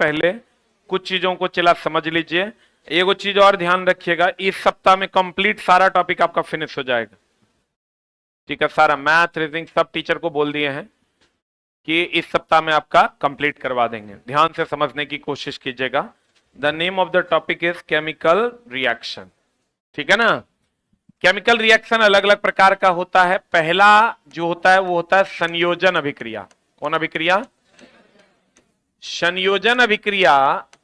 पहले कुछ चीजों को चला समझ लीजिए। एगो चीज और ध्यान रखिएगा, इस सप्ताह में कंप्लीट सारा टॉपिक आपका फिनिश हो जाएगा। ठीक है, सारा मैथ रीजनिंग सब टीचर को बोल दिए हैं कि इस सप्ताह में आपका कंप्लीट करवा देंगे। ध्यान से समझने की कोशिश कीजिएगा। The name of the topic is chemical reaction. ठीक है ना। केमिकल रिएक्शन अलग अलग प्रकार का होता है। पहला जो होता है वो होता है संयोजन अभिक्रिया। कौन अभिक्रिया? संयोजन अभिक्रिया।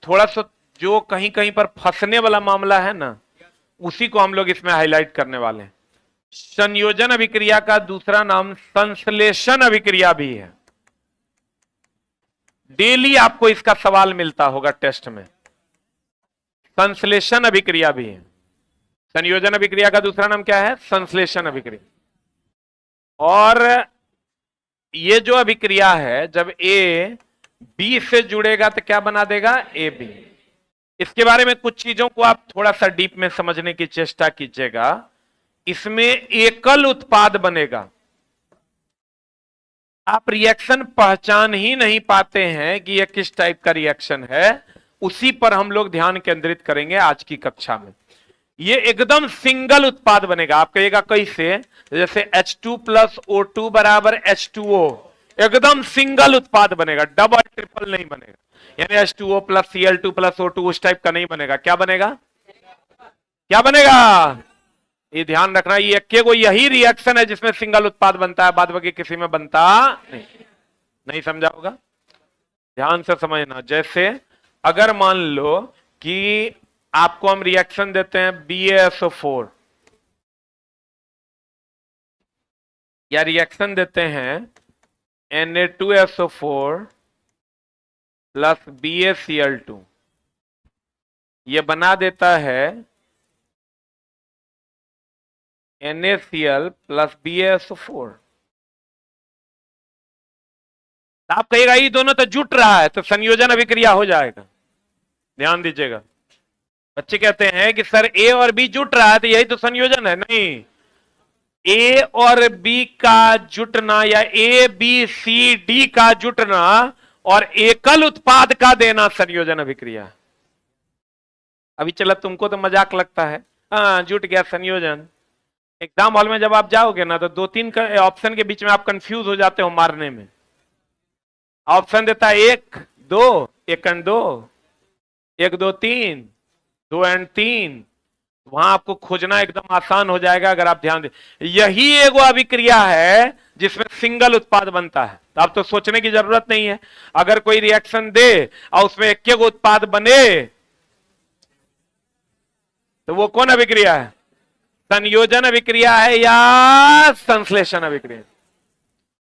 थोड़ा सा जो कहीं कहीं पर फंसने वाला मामला है ना, उसी को हम लोग इसमें हाईलाइट करने वाले हैं। संयोजन अभिक्रिया का दूसरा नाम संश्लेषण अभिक्रिया भी है। डेली आपको इसका सवाल मिलता होगा टेस्ट में। संश्लेषण अभिक्रिया भी है। संयोजन अभिक्रिया का दूसरा नाम क्या है? संश्लेषण अभिक्रिया। और ये जो अभिक्रिया है, जब ए बी से जुड़ेगा तो क्या बना देगा? A B. इसके बारे में कुछ चीजों को आप थोड़ा सा डीप में समझने की चेष्टा कीजिएगा। इसमें एकल उत्पाद बनेगा। आप रिएक्शन पहचान ही नहीं पाते हैं कि यह किस टाइप का रिएक्शन है। उसी पर हम लोग ध्यान केंद्रित करेंगे आज की कक्षा में। ये एकदम सिंगल उत्पाद बनेगा। आप कहिएगा कैसे? जैसे H2 प्लस O2 बराबर H2O, एकदम सिंगल उत्पाद बनेगा, डबल ट्रिपल नहीं बनेगा। यानी H2O plus Cl2 plus O2 उस टाइप का नहीं बनेगा। क्या बनेगा? क्या बनेगा? ये ध्यान रखना, ये को यही रिएक्शन है जिसमें सिंगल उत्पाद बनता है, बाद बाकी किसी में बनता नहीं। नहीं समझा होगा? ध्यान से समझना। जैसे अगर मान लो कि आपको हम रिएक्शन देते हैं BaSO4, या रिएक्शन देते हैं Na2SO4 प्लस BaCl2, ये बना देता है NaCl प्लस BaSO4। आप कहेगा ये दोनों तो जुट रहा है, तो संयोजन अभिक्रिया हो जाएगा। ध्यान दीजिएगा। बच्चे कहते हैं कि सर ए और बी जुट रहा है तो यही तो संयोजन है। नहीं, ए और बी का जुटना या ए बी सी डी का जुटना और एकल उत्पाद का देना संयोजन अभिक्रिया। अभी चला तुमको तो मजाक लगता है, हाँ जुट गया संयोजन। एग्जाम हॉल में जब आप जाओगे ना तो दो तीन ऑप्शन के बीच में आप कंफ्यूज हो जाते हो मारने में। ऑप्शन देता है 1 2 1 एंड 2, 1 2 3, 2 एंड 3। वहां आपको खोजना एकदम आसान हो जाएगा अगर आप ध्यान दें। यही एगो अभिक्रिया है जिसमें सिंगल उत्पाद बनता है। तो आप तो सोचने की जरूरत नहीं है। अगर कोई रिएक्शन दे और उसमें एक उत्पाद बने तो वो कौन अभिक्रिया है? संयोजन अभिक्रिया है या संश्लेषण अभिक्रिया?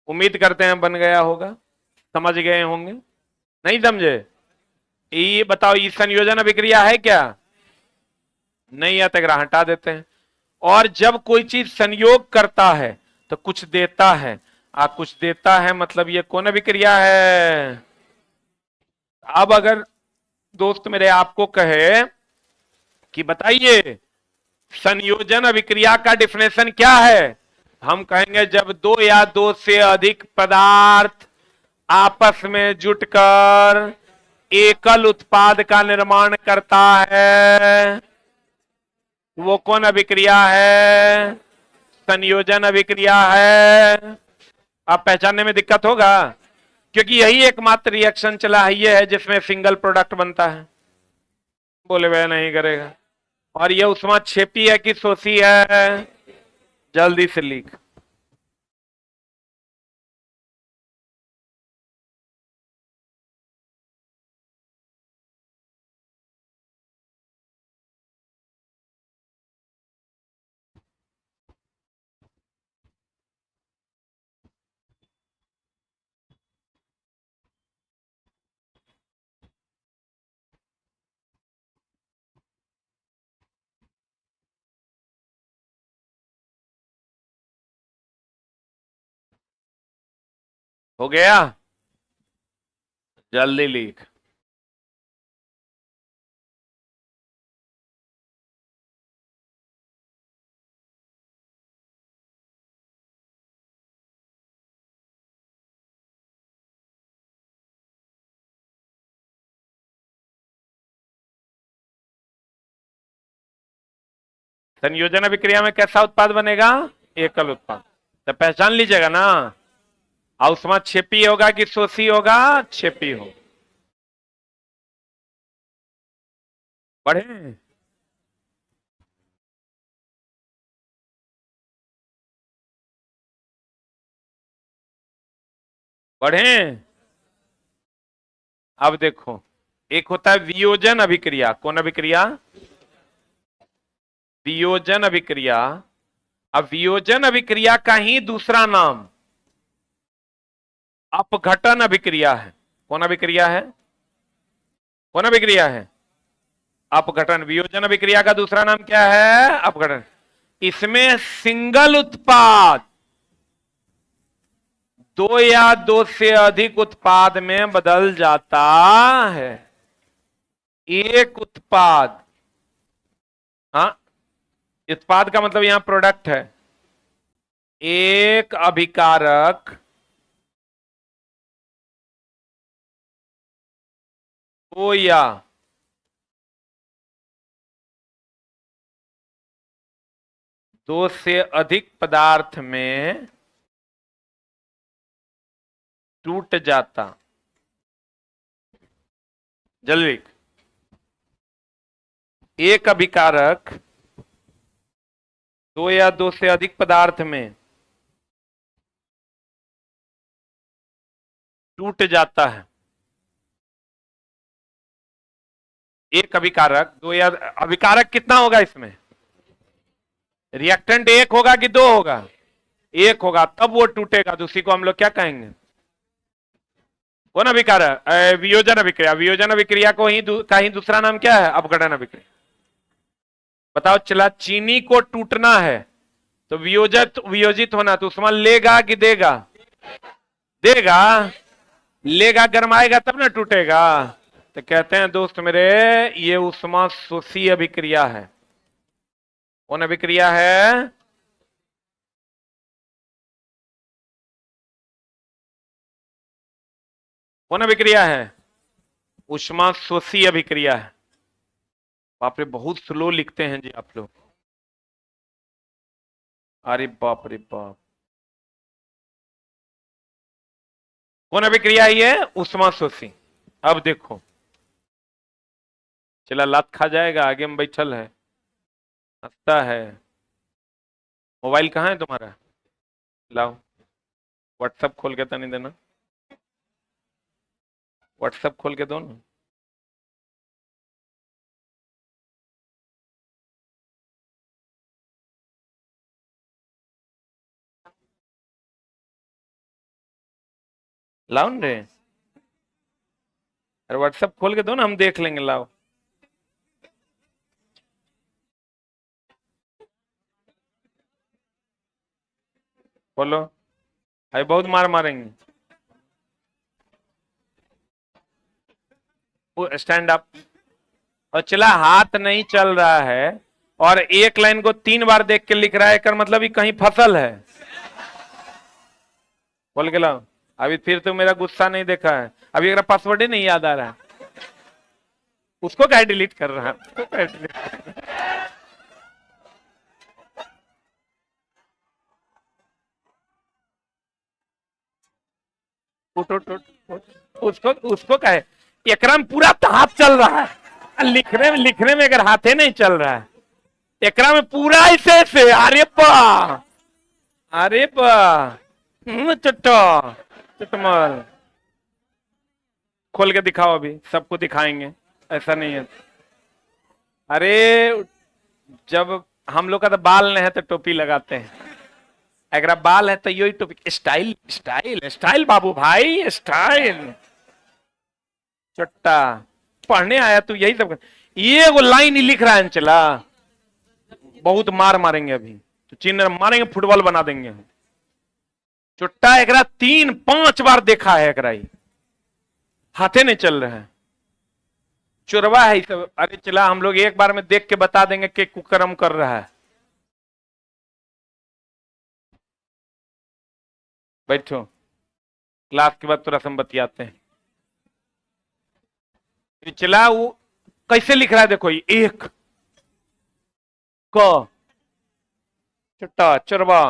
उम्मीद करते हैं बन गया होगा, समझ गए होंगे। नहीं समझे? ये बताओ, ये संयोजन अभिक्रिया है क्या? नहीं है तो हटा देते हैं। और जब कोई चीज संयोग करता है तो कुछ देता है, कुछ देता है, मतलब ये कौन अभिक्रिया है? अब अगर दोस्त मेरे आपको कहे कि बताइए संयोजन अभिक्रिया का डिफिनेशन क्या है, हम कहेंगे जब दो या दो से अधिक पदार्थ आपस में जुटकर एकल उत्पाद का निर्माण करता है, वो कौन अभिक्रिया है? संयोजन अभिक्रिया है। आप पहचानने में दिक्कत होगा क्योंकि यही एकमात्र रिएक्शन चला है ये है जिसमें सिंगल प्रोडक्ट बनता है। बोले वह नहीं करेगा। और ये उस्मा छेपी है कि सोसी है? जल्दी से लिख। हो गया? जल्दी लिख। संयोजन अभिक्रिया में कैसा उत्पाद बनेगा? एकल उत्पाद। तो पहचान लीजिएगा ना, उसमें क्षेपी होगा कि शोषी होगा? क्षेपी हो। बढ़े? बढ़े? अब देखो, एक होता है वियोजन अभिक्रिया। कौन अभिक्रिया? वियोजन अभिक्रिया। अब वियोजन अभिक्रिया का ही दूसरा नाम अपघटन अभिक्रिया है। कौन अभिक्रिया है? कौन अभिक्रिया है? अपघटन। वियोजन अभिक्रिया का दूसरा नाम क्या है? अपघटन। इसमें सिंगल उत्पाद दो या दो से अधिक उत्पाद में बदल जाता है। एक उत्पाद, हाँ, उत्पाद का मतलब यहां प्रोडक्ट है। एक अभिकारक दो या दो से अधिक पदार्थ में टूट जाता। जल्दी। एक अभिकारक दो या दो से अधिक पदार्थ में टूट जाता है। एक अभिकारक दो या अभिकारक कितना होगा इसमें? रिएक्टेंट एक होगा कि दो होगा? एक होगा, तब वो टूटेगा। तो उसी को हम लोग क्या कहेंगे? कौन अभिकारक? वियोजन अभिक्रिया। वियोजन अभिक्रिया को का ही दूसरा नाम क्या है? अपघटन अभिक्रिया। बताओ, चला चीनी को टूटना है तो वियोजित होना, तो उसमें लेगा कि देगा? देगा। लेगा, गरमाएगा तब ना टूटेगा। तो कहते हैं दोस्त मेरे, ये उष्मा शोषी अभिक्रिया है। कौन अभिक्रिया है? कौन अभिक्रिया है? उष्मा शोषी अभिक्रिया है। बाप रे, बहुत स्लो लिखते हैं जी आप लोग। अरे बाप रे बाप। कौन अभिक्रिया है ये? उष्मा शोषी। अब देखो, चला लात खा जाएगा, आगे में बैठल है, हंसता है। मोबाइल कहाँ है तुम्हारा? लाओ, व्हाट्सएप खोल के तो नहीं देना। व्हाट्सएप खोल के दो ना। लाओ न रे, अरे व्हाट्सएप खोल के दो ना, हम देख लेंगे। लाओ, बोलो। अरे बहुत मार मारेंगे। Stand up. और चला, हाथ नहीं चल रहा है और एक लाइन को 3 बार देख के लिख रहा है, कर मतलब ये कहीं फसल है। बोल के लाओ। अभी फिर तो मेरा गुस्सा नहीं देखा है, अभी अगर पासवर्ड ही नहीं याद आ रहा है। उसको क्या डिलीट कर रहा है? उठ उठ उठ उठ। उसको उसको कहे, एकरा में पूरा तो हाथ चल रहा है, लिखने में अगर हाथे नहीं चल रहा है, एकरा में पूरा ऐसे से। अरे बा, अरे बा, चट्टा चटमल। खोल के दिखाओ, अभी सबको दिखाएंगे, ऐसा नहीं है। अरे जब हम लोग का तो बाल नहीं है तो टोपी लगाते हैं, अगर बाल है तो यही टोपी। स्टाइल स्टाइल स्टाइल बाबू भाई, स्टाइल। चट्टा, पढ़ने आया तू यही सब। ये वो लाइन ही लिख रहा है। चला, बहुत मार मारेंगे अभी तो, चिन्ह मारेंगे, फुटबॉल बना देंगे। चुट्टा एकरा 3-5 बार देखा है, एकरा ही हाथे नहीं चल रहा है, चुरवा है सब। अरे चला, हम लोग एक बार में देख के बता देंगे कि कुकर्म कर रहा है। बैठो, क्लास के बाद थोड़ा हम बतियाते हैं। चला, वो कैसे लिख रहा है देखो, ये एक क छुट्टा चुरबा।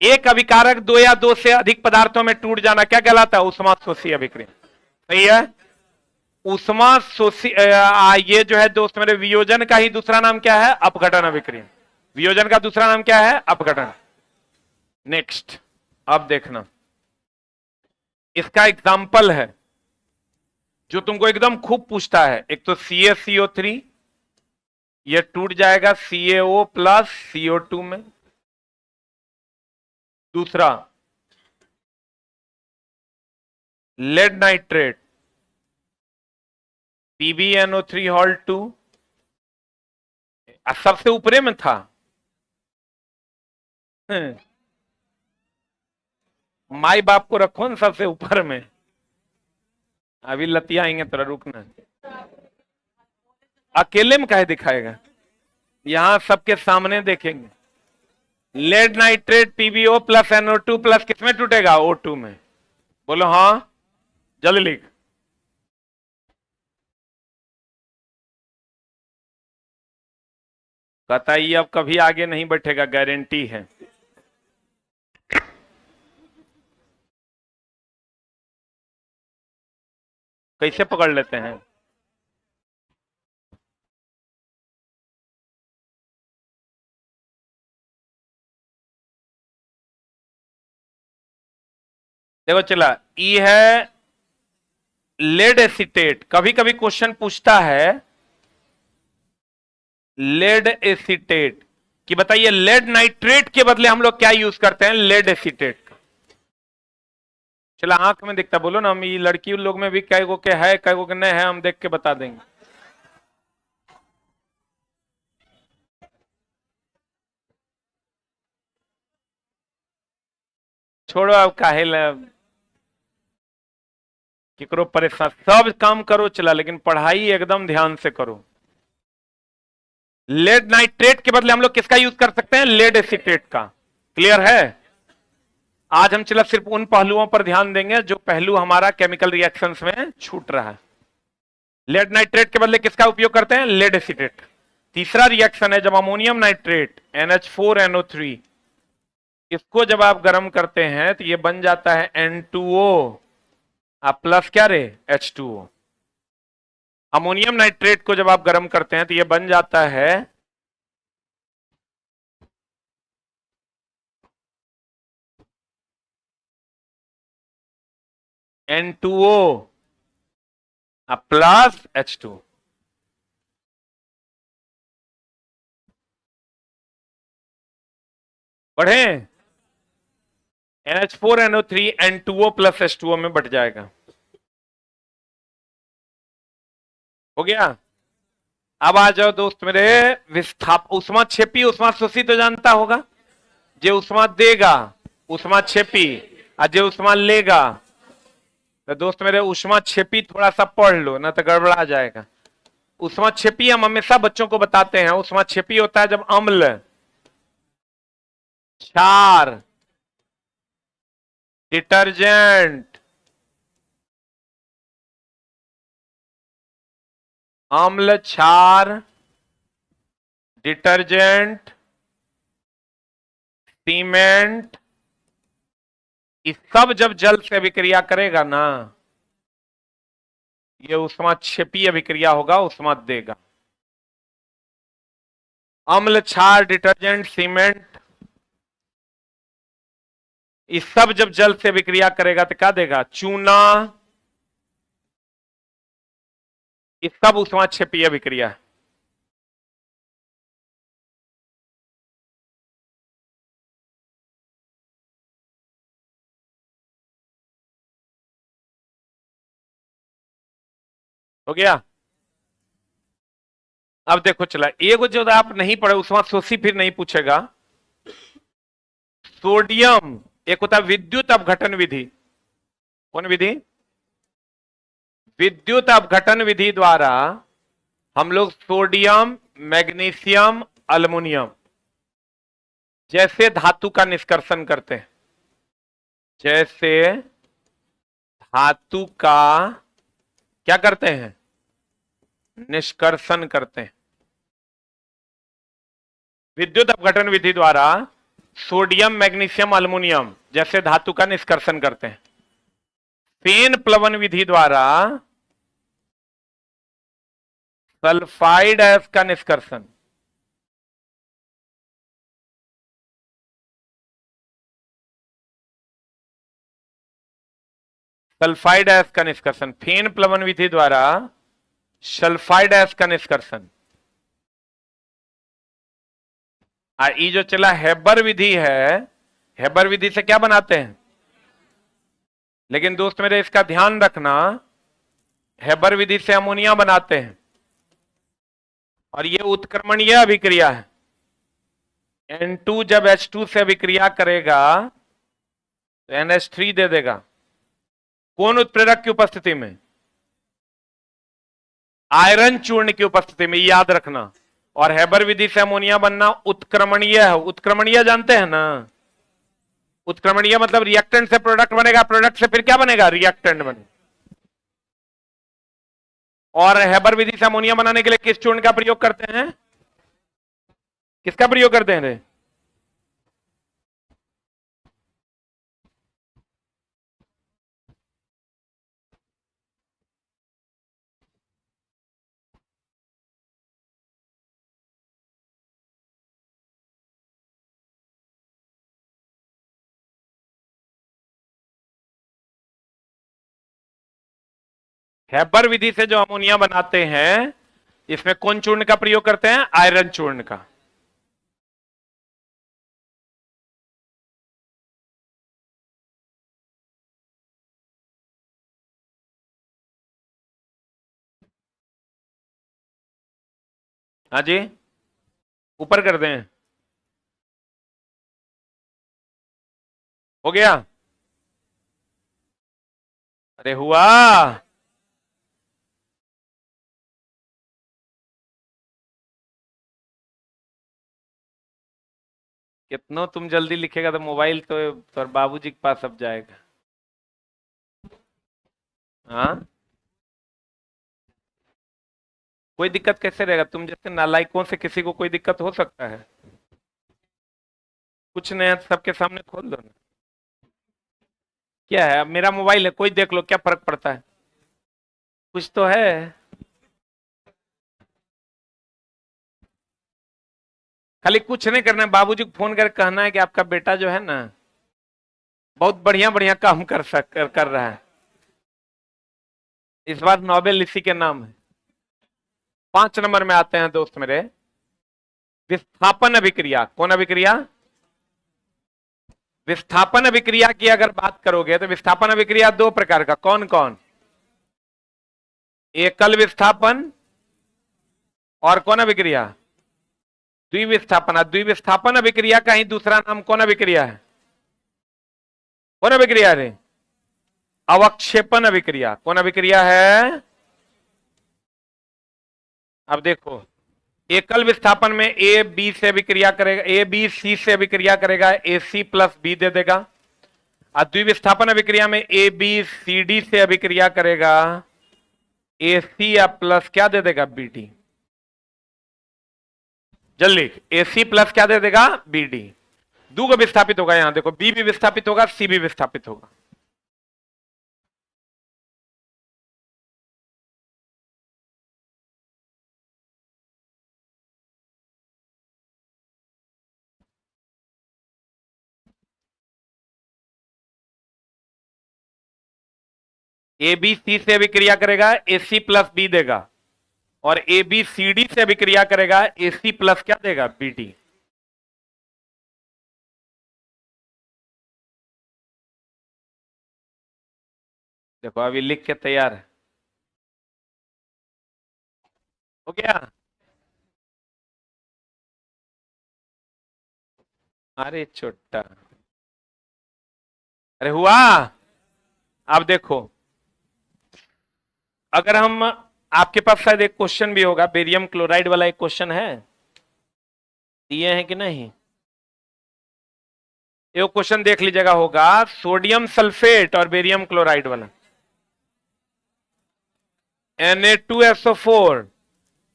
एक अभिकारक दो या दो से अधिक पदार्थों में टूट जाना क्या कहलाता है? ऊष्माशोषी अभिक्रिया। सही है। ऊष्माशोषी ये जो है दोस्त मेरे, वियोजन का ही दूसरा नाम क्या है? अपघटन अभिक्रिया। वियोजन का दूसरा नाम क्या है? अपघटन। नेक्स्ट, अब देखना, इसका एग्जाम्पल है जो तुमको एकदम खूब पूछता है। एक तो CaCO3, ये टूट जाएगा CaO प्लस CO2 में। दूसरा लेड नाइट्रेट PbNO3 सबसे ऊपरे में था। माई बाप को रखो ना सबसे ऊपर में। अभी लतिया आएंगे, थोड़ा रुकना। अकेले में काहे दिखाएगा? यहां सबके सामने देखेंगे। Lead nitrate PbO plus NO2 plus किसमें टूटेगा? O2 में। बोलो हाँ, जल्दी लिख। कतई अब कभी आगे नहीं बैठेगा, गारंटी है। कैसे पकड़ लेते हैं? देखो चला, ई है लेड एसीटेट। कभी कभी क्वेश्चन पूछता है लेड एसीटेट कि बताइए लेड नाइट्रेट के बदले हम लोग क्या यूज करते हैं? लेड एसीटेट का। चला आंख में दिखता, बोलो ना। हम ये लड़की लोग में भी कई गो के है, कई गो के नहीं है, हम देख के बता देंगे। छोड़ो अब, काहे केकरो परेशान। सब काम करो चला, लेकिन पढ़ाई एकदम ध्यान से करो। लेड नाइट्रेट के बदले हम लोग किसका यूज कर सकते हैं? लेड एसीटेट का। क्लियर है? आज हम चला सिर्फ उन पहलुओं पर ध्यान देंगे जो पहलू हमारा केमिकल रिएक्शंस में छूट रहा है। लेड नाइट्रेट के बदले किसका उपयोग करते हैं? Lead acetate. तीसरा रिएक्शन है जब अमोनियम नाइट्रेट NH4NO3, इसको जब आप गर्म करते हैं तो ये बन जाता है N2O प्लस क्या रे? H2O। अमोनियम नाइट्रेट को जब आप गर्म करते हैं तो ये बन जाता है N2O प्लस H2। बढ़े? NH4NO3 N2O प्लस H2O में बट जाएगा। हो गया? अब आ जाओ दोस्त मेरे, विस्थाप उष्मा छेपी उष्मा शोषी तो जानता होगा। जे उष्मा देगा उष्मा छेपी, और जे उष्मा लेगा। तो दोस्त मेरे उष्मा छेपी थोड़ा सा पढ़ लो ना तो गड़बड़ा जाएगा। उष्मा छेपी हम हमेशा बच्चों को बताते हैं। उष्मा छेपी होता है जब अम्ल, क्षार, डिटर्जेंट, अम्ल, क्षार, डिटर्जेंट, सीमेंट, ये सब जब जल से अभिक्रिया करेगा ना, ये उष्मा छेपी अभिक्रिया होगा, उष्मा देगा। अम्ल, क्षार, डिटर्जेंट, सीमेंट, ये सब जब जल से अभिक्रिया करेगा तो क्या देगा? चूना। ये सब उष्मा छेपी अभिक्रिया है। हो गया? अब देखो चला, एगो जो आप नहीं पढ़े उष्मा शोषी फिर नहीं पूछेगा। सोडियम, एक होता है विद्युत अपघटन विधि। कौन विधि? विद्युत अपघटन विधि द्वारा हम लोग सोडियम, मैग्नीशियम, अल्युमिनियम जैसे धातु का निष्कर्षण करते हैं। जैसे धातु का क्या करते हैं? निष्कर्षण करते हैं। विद्युत अपघटन विधि द्वारा सोडियम मैग्नीशियम अल्युमिनियम जैसे धातु का निष्कर्षण करते हैं। फेन प्लवन विधि द्वारा सल्फाइड अयस्क का निष्कर्षण। सल्फाइड अयस्क का निष्कर्षण, फेन प्लवन विधि द्वारा सल्फाइड अयस्क का निष्कर्षण। ये जो चला हेबर विधि है, हेबर विधि से क्या बनाते हैं? लेकिन दोस्त मेरे इसका ध्यान रखना, हेबर विधि से अमोनिया बनाते हैं और ये उत्क्रमणीय अभिक्रिया है। N2 जब H2 से अभिक्रिया करेगा तो NH3 दे देगा। कौन उत्प्रेरक की उपस्थिति में? आयरन चूर्ण की उपस्थिति में, याद रखना। और हेबर विधि से अमोनिया बनना उत्क्रमणीय है। उत्क्रमणीय जानते हैं ना? उत्क्रमणीय मतलब रिएक्टेंट से प्रोडक्ट बनेगा, प्रोडक्ट से फिर क्या बनेगा? रिएक्टेंट बनेगा। और हेबर विधि से अमोनिया बनाने के लिए किस चूर्ण का प्रयोग करते हैं? किसका प्रयोग करते हैं रे? हेबर विधि से जो अमोनिया बनाते हैं इसमें कौन चूर्ण का प्रयोग करते हैं? आयरन चूर्ण का। हाँ जी, ऊपर कर दें। हो गया? अरे हुआ। कितना तुम जल्दी लिखेगा तो मोबाइल तो बाबूजी के पास अब जाएगा। हाँ, कोई दिक्कत कैसे रहेगा? तुम जैसे नालायकों से किसी को कोई दिक्कत हो सकता है? कुछ नहीं है, सबके सामने खोल दो ना। क्या है, अब मेरा मोबाइल है, कोई देख लो, क्या फर्क पड़ता है? कुछ तो है। खाली कुछ नहीं करना है, बाबूजी को फोन कर कहना है कि आपका बेटा जो है ना बहुत बढ़िया बढ़िया काम कर रहा है। इस बार नोबेल इसी के नाम है। 5 नंबर में आते हैं दोस्त मेरे, विस्थापन अभिक्रिया। कौन अभिक्रिया? विस्थापन अभिक्रिया की अगर बात करोगे तो विस्थापन अभिक्रिया 2 प्रकार का। कौन कौन? एकल विस्थापन और कौन अभिक्रिया? द्विविस्थापन। द्विविस्थापन अभिक्रिया का ही दूसरा नाम कौन अभिक्रिया है? कौन अभिक्रिया है? अवक्षेपण अभिक्रिया। कौन अभिक्रिया है? अब देखो, एकल विस्थापन में ए बी से अभिक्रिया करेगा, ए बी सी से अभिक्रिया करेगा, ए सी प्लस बी दे देगा। और द्विविस्थापन अभिक्रिया में ए बी सी डी से अभिक्रिया करेगा, ए सी या प्लस क्या दे देगा? B D. जल्दी, ए सी प्लस क्या दे देगा? B D. दो को विस्थापित होगा, यहां देखो, बी भी विस्थापित होगा, सी भी विस्थापित होगा। ए बी सी से अभिक्रिया करेगा, ए सी प्लस बी देगा। और ए बी सी डी से अभिक्रिया करेगा, ए सी प्लस क्या देगा? B D. देखो अभी लिख के तैयार है। हो गया? अरे छोटा, अरे हुआ। अब देखो, अगर हम, आपके पास शायद एक क्वेश्चन भी होगा, बेरियम क्लोराइड वाला एक क्वेश्चन है, दिए हैं कि नहीं? एक क्वेश्चन देख लीजिएगा, होगा सोडियम सल्फेट और बेरियम क्लोराइड वाला। Na2SO4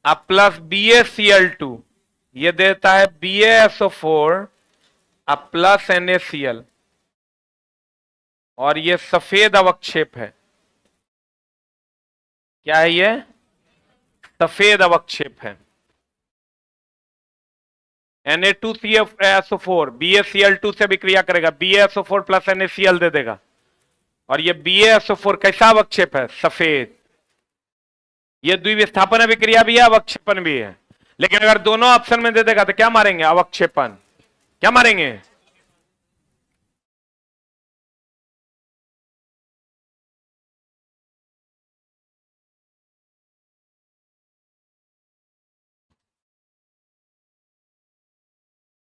प्लस BaCl2 ये देता है BaSO4 अब प्लस NaCl, और ये सफेद अवक्षेप है। क्या है ये? सफेद अवक्षेप है। Na2CaSO4 BaCl2 से विक्रिया करेगा, BaSO4 प्लस NaCl दे देगा, और ये BaSO4 कैसा अवक्षेप है? सफेद। ये द्विविस्थापन अभिक्रिया भी है, अवक्षेपन भी है। लेकिन अगर दोनों ऑप्शन में दे देगा तो क्या मारेंगे? अवक्षेपन। क्या मारेंगे?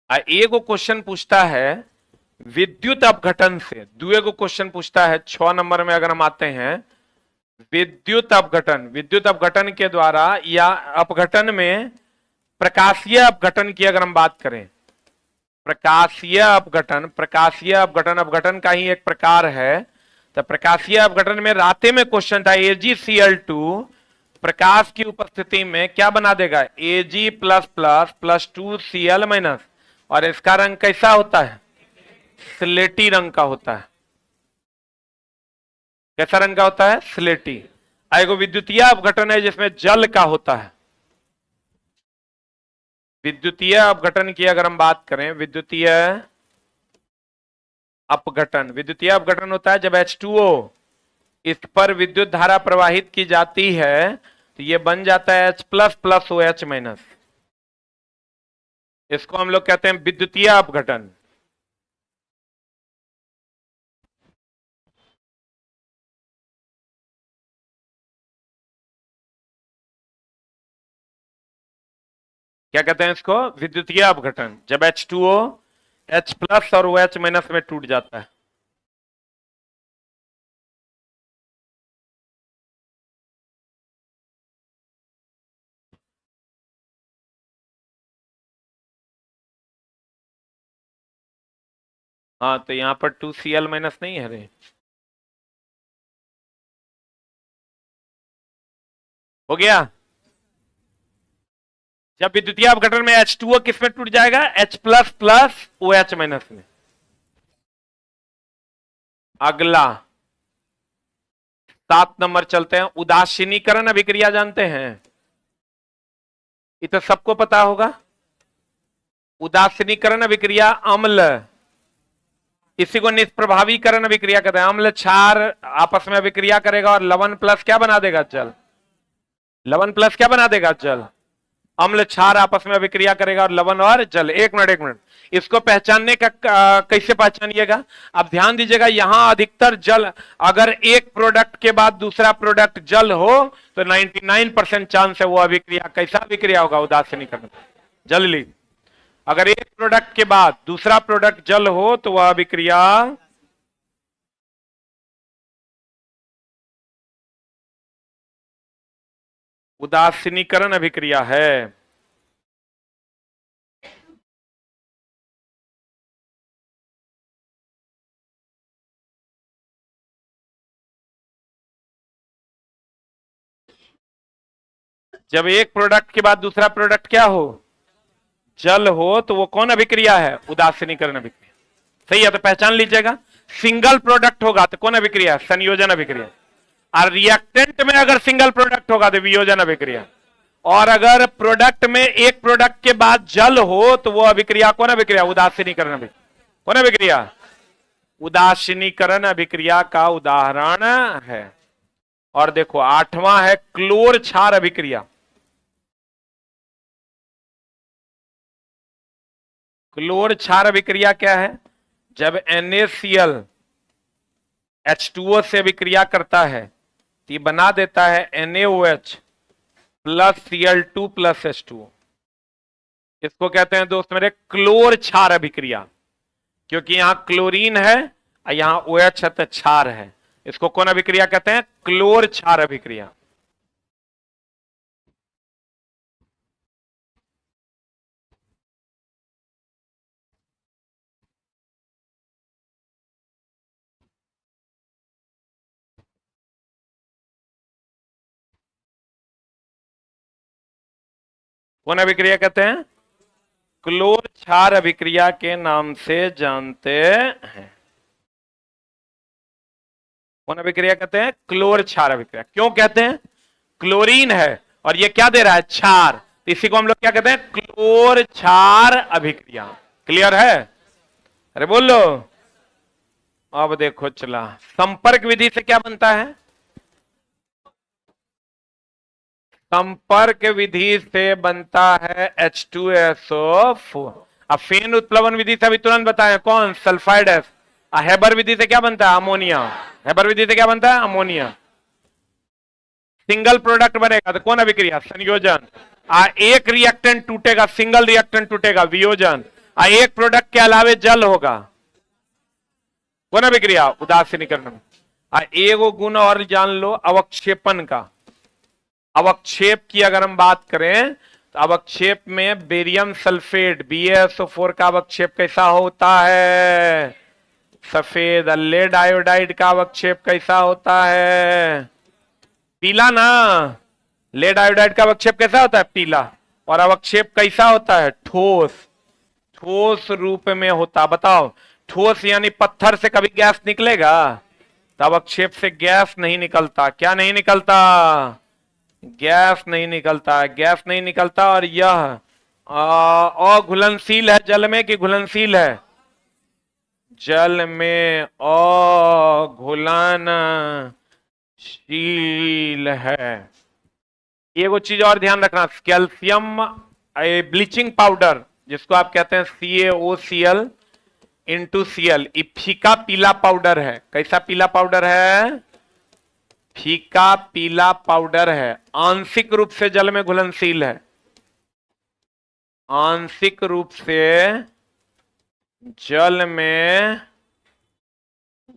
एगो क्वेश्चन पूछता है विद्युत अपघटन से, दुएगो क्वेश्चन पूछता है 6 नंबर में। अगर हम आते हैं विद्युत अपघटन, विद्युत अपघटन के द्वारा या अपघटन में प्रकाशीय अपघटन की अगर हम बात करें, प्रकाशीय अपघटन, प्रकाशीय अपघटन अपघटन का ही एक प्रकार है। तो प्रकाशीय अपघटन में राते में क्वेश्चन था AgCl2 प्रकाश की उपस्थिति में क्या बना देगा? Ag plus plus plus 2Cl minus, और इसका रंग कैसा होता है? स्लेटी रंग का होता है। कैसा रंग का होता है? स्लेटी। एगो विद्युतीय अपघटन है जिसमें जल का होता है। विद्युतीय अपघटन की अगर हम बात करें, विद्युतीय अपघटन, विद्युतीय अपघटन होता है जब H2O इस पर विद्युत धारा प्रवाहित की जाती है तो ये बन जाता है H plus plus OH minus. इसको हम लोग कहते हैं विद्युतीय अपघटन। क्या कहते हैं इसको? विद्युतीय अपघटन, जब H2O H प्लस और OH माइनस में टूट जाता है। हाँ, तो यहां पर 2Cl माइनस नहीं है रे। हो गया। जब विद्युतीय अपघटन में H2O किस में टूट जाएगा? H plus plus OH minus में। अगला 7 नंबर चलते हैं। उदासीनीकरण अभिक्रिया जानते हैं? ये तो सबको पता होगा। उदासीनीकरण अभिक्रिया अम्ल, इसी को निष्प्रभावीकरण अभिक्रिया कहते हैं। अम्ल क्षार आपस में अभिक्रिया करेगा और लवण प्लस क्या बना देगा? जल। लवण प्लस क्या बना देगा? जल। अम्ल क्षार आपस में अभिक्रिया करेगा और लवण और जल। एक मिनट एक मिनट, इसको पहचानने का कैसे पहचानिएगा? आप ध्यान दीजिएगा, यहां अधिकतर जल, अगर एक प्रोडक्ट के बाद दूसरा प्रोडक्ट जल हो तो 99% चांस है वो अभिक्रिया कैसा अभिक्रिया होगा? उदासीनीकरण, जल ली। अगर एक प्रोडक्ट के बाद दूसरा प्रोडक्ट जल हो तो वह अभिक्रिया उदासीनीकरण अभिक्रिया है। जब एक प्रोडक्ट के बाद दूसरा प्रोडक्ट क्या हो? जल हो, तो वो कौन अभिक्रिया है? उदासीनीकरण अभिक्रिया। सही है, तो पहचान लीजिएगा। सिंगल प्रोडक्ट होगा तो कौन अभिक्रिया? संयोजन अभिक्रिया। और रिएक्टेंट में अगर सिंगल प्रोडक्ट होगा तो वियोजन अभिक्रिया। और अगर प्रोडक्ट में एक प्रोडक्ट के बाद जल हो तो वो अभिक्रिया कौन अभिक्रिया? उदासीनीकरण अभिक्रिया। कौन अभिक्रिया? उदासीनीकरण अभिक्रिया का उदाहरण है। और देखो 8वां है क्लोर क्षार अभिक्रिया। क्लोर क्षार अभिक्रिया क्या है? जब NaCl H2O से अभिक्रिया करता है तो ये बना देता है NaOH plus Cl2 plus H2O। इसको कहते हैं दोस्त मेरे क्लोर क्षार अभिक्रिया, क्योंकि यहां क्लोरीन है और यहां OH है तो क्षार है। इसको कौन अभिक्रिया कहते हैं? क्लोर क्षार अभिक्रिया। कौन अभिक्रिया कहते हैं? क्लोर क्षार अभिक्रिया के नाम से जानते हैं। कौन अभिक्रिया कहते हैं? क्लोर क्षार अभिक्रिया। क्यों कहते हैं? क्लोरीन है और ये क्या दे रहा है? क्षार। इसी को हम लोग क्या कहते हैं? क्लोर क्षार अभिक्रिया। क्लियर है? अरे बोलो। अब देखो चला, संपर्क विधि से क्या बनता है? संपर्क विधि से बनता है H2SO4। अब फेन उत्प्लवन विधि से अभी तुरंत बताएं, कौन? Sulphide S. हेबर विधि से क्या बनता है? अमोनिया। हेबर विधि से क्या बनता है? अमोनिया। सिंगल प्रोडक्ट बनेगा तो कौन अभिक्रिया? संयोजन। एक रिएक्टेंट टूटेगा, सिंगल रिएक्टेंट टूटेगा, वियोजन। एक प्रोडक्ट के अलावे जल होगा, कौन अभिक्रिया? उदासीनीकरण। एगो गुण और जान लो अवक्षेपण का। अवक्षेप की अगर हम बात करें तो अवक्षेप में बेरियम सल्फेट BaSO4 का अवक्षेप कैसा होता है? सफेद। लेड आयोडाइड का अवक्षेप कैसा होता है? पीला ना। लेड आयोडाइड का अवक्षेप कैसा होता है? पीला। और अवक्षेप कैसा होता है? ठोस। ठोस रूप में होता। बताओ, ठोस यानी पत्थर से कभी गैस निकलेगा? तो अवक्षेप से गैस नहीं निकलता। क्या नहीं निकलता? गैस नहीं निकलता। गैस नहीं निकलता। और यह अघुलनशील है जल में कि घुलनशील है? जल में अघुलनशील है। एगो चीज और ध्यान रखना, कैल्शियम ब्लीचिंग पाउडर जिसको आप कहते हैं CaOCl इंटू Cl, फीका पीला पाउडर है। कैसा पीला पाउडर है? फीका पीला पाउडर है। आंशिक रूप से जल में घुलनशील है। आंशिक रूप से जल में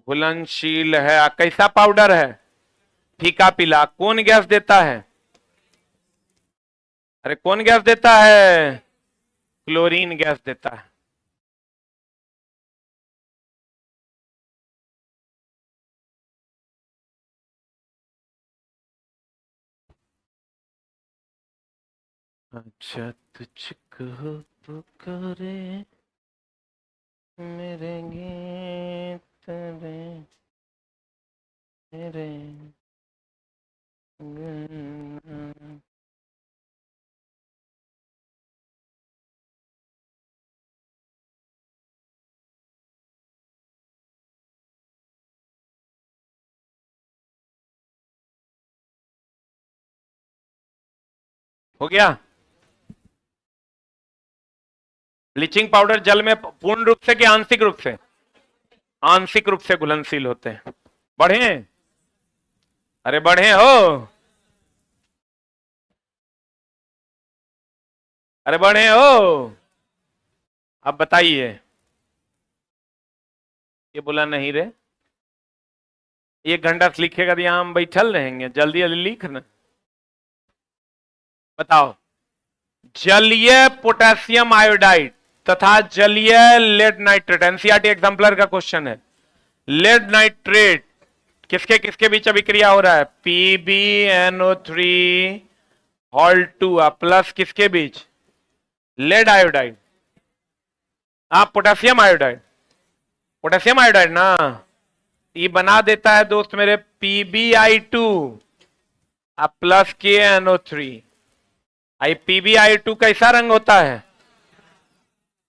घुलनशील है। कैसा पाउडर है? फीका पीला। कौन गैस देता है? अरे कौन गैस देता है? क्लोरीन गैस देता है। अच्छा तुझको पुकारे मेरे गीत रे मेरे गुण। हो गया? ब्लीचिंग पाउडर जल में पूर्ण रूप से कि आंशिक रूप से? आंशिक रूप से घुलनशील होते हैं। बढ़े? अरे बढ़े हो? अरे बढ़े हो? अब बताइए। ये बोला नहीं रे। 1 घंटा से लिखेगा तो यहां हम बैठल रहेंगे। जल्दी जल्दी लिख ना। बताओ, जलीय पोटेशियम आयोडाइड तथा जलीय लेड नाइट्रेट, एनसीईआरटी एग्जाम्पलर का क्वेश्चन है। लेड नाइट्रेट किसके किसके बीच अभिक्रिया हो रहा है? PbNO3 Hal2 प्लस किसके बीच? Lead iodide. आप पोटेशियम आयोडाइड, पोटेशियम आयोडाइड ना। ये बना देता है दोस्त मेरे PbI2 प्लस KNO3। PbI2 कैसा रंग होता है?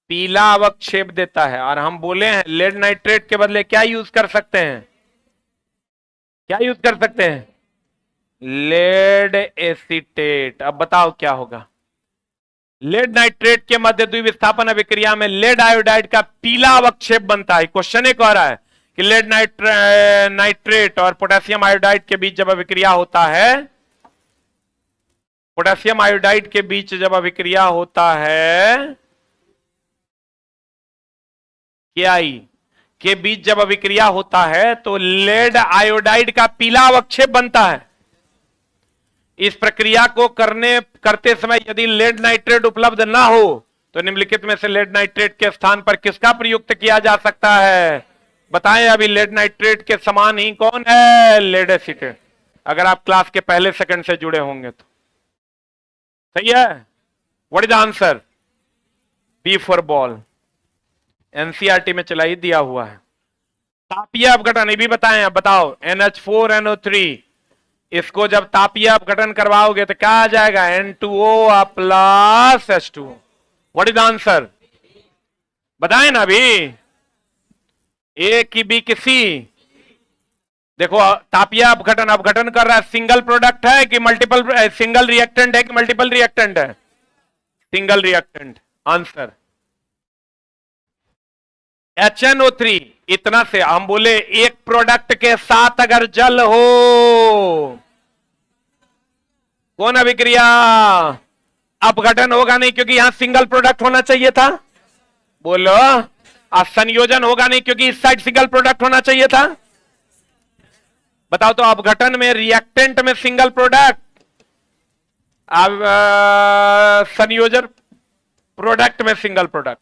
पीला अवक्षेप देता है। और हम बोले हैं लेड नाइट्रेट के बदले क्या यूज कर सकते हैं? क्या यूज कर सकते हैं? Lead acetate. अब बताओ क्या होगा? लेड नाइट्रेट के मध्य द्विविस्थापन अभिक्रिया में लेड आयोडाइड का पीला अवक्षेप बनता है। क्वेश्चन एक कह रहा है कि लेड नाइट्रेट और पोटेशियम आयोडाइड के बीच जब अभिक्रिया होता है, पोटेशियम आयोडाइड के बीच जब अभिक्रिया होता है, KI के बीच जब अभिक्रिया होता है तो लेड आयोडाइड का पीला अवक्षेप बनता है। इस प्रक्रिया को करते समय यदि लेड नाइट्रेट उपलब्ध ना हो तो निम्नलिखित में से लेड नाइट्रेट के स्थान पर किसका प्रयुक्त किया जा सकता है? बताएं। अभी लेड नाइट्रेट के समान ही कौन है? Lead acetate. अगर आप क्लास के पहले सेकंड से जुड़े होंगे तो सही है। What is the answer? B for ball, NCERT में चलाई दिया हुआ है। तापीय अपघटन ये भी बताएं, अब बताओ NH4NO3, इसको जब तापीय अपघटन करवाओगे तो क्या आ जाएगा, N2O plus H2O। What is answer, बताएं ना अभी, ए की बी की सी। देखो तापीय अपघटन अपघटन कर रहा है, सिंगल प्रोडक्ट है कि मल्टीपल, सिंगल रिएक्टेंट है कि मल्टीपल रिएक्टेंट है, सिंगल रिएक्टेंट। Answer HNO3। इतना से हम बोले एक प्रोडक्ट के साथ अगर जल हो, कौन अभिक्रिया, अपघटन होगा नहीं क्योंकि यहां सिंगल प्रोडक्ट होना चाहिए था, बोलो। संयोजन होगा नहीं क्योंकि इस साइड सिंगल प्रोडक्ट होना चाहिए था। बताओ तो अपघटन में रिएक्टेंट में सिंगल प्रोडक्ट, अब संयोजन प्रोडक्ट में सिंगल प्रोडक्ट,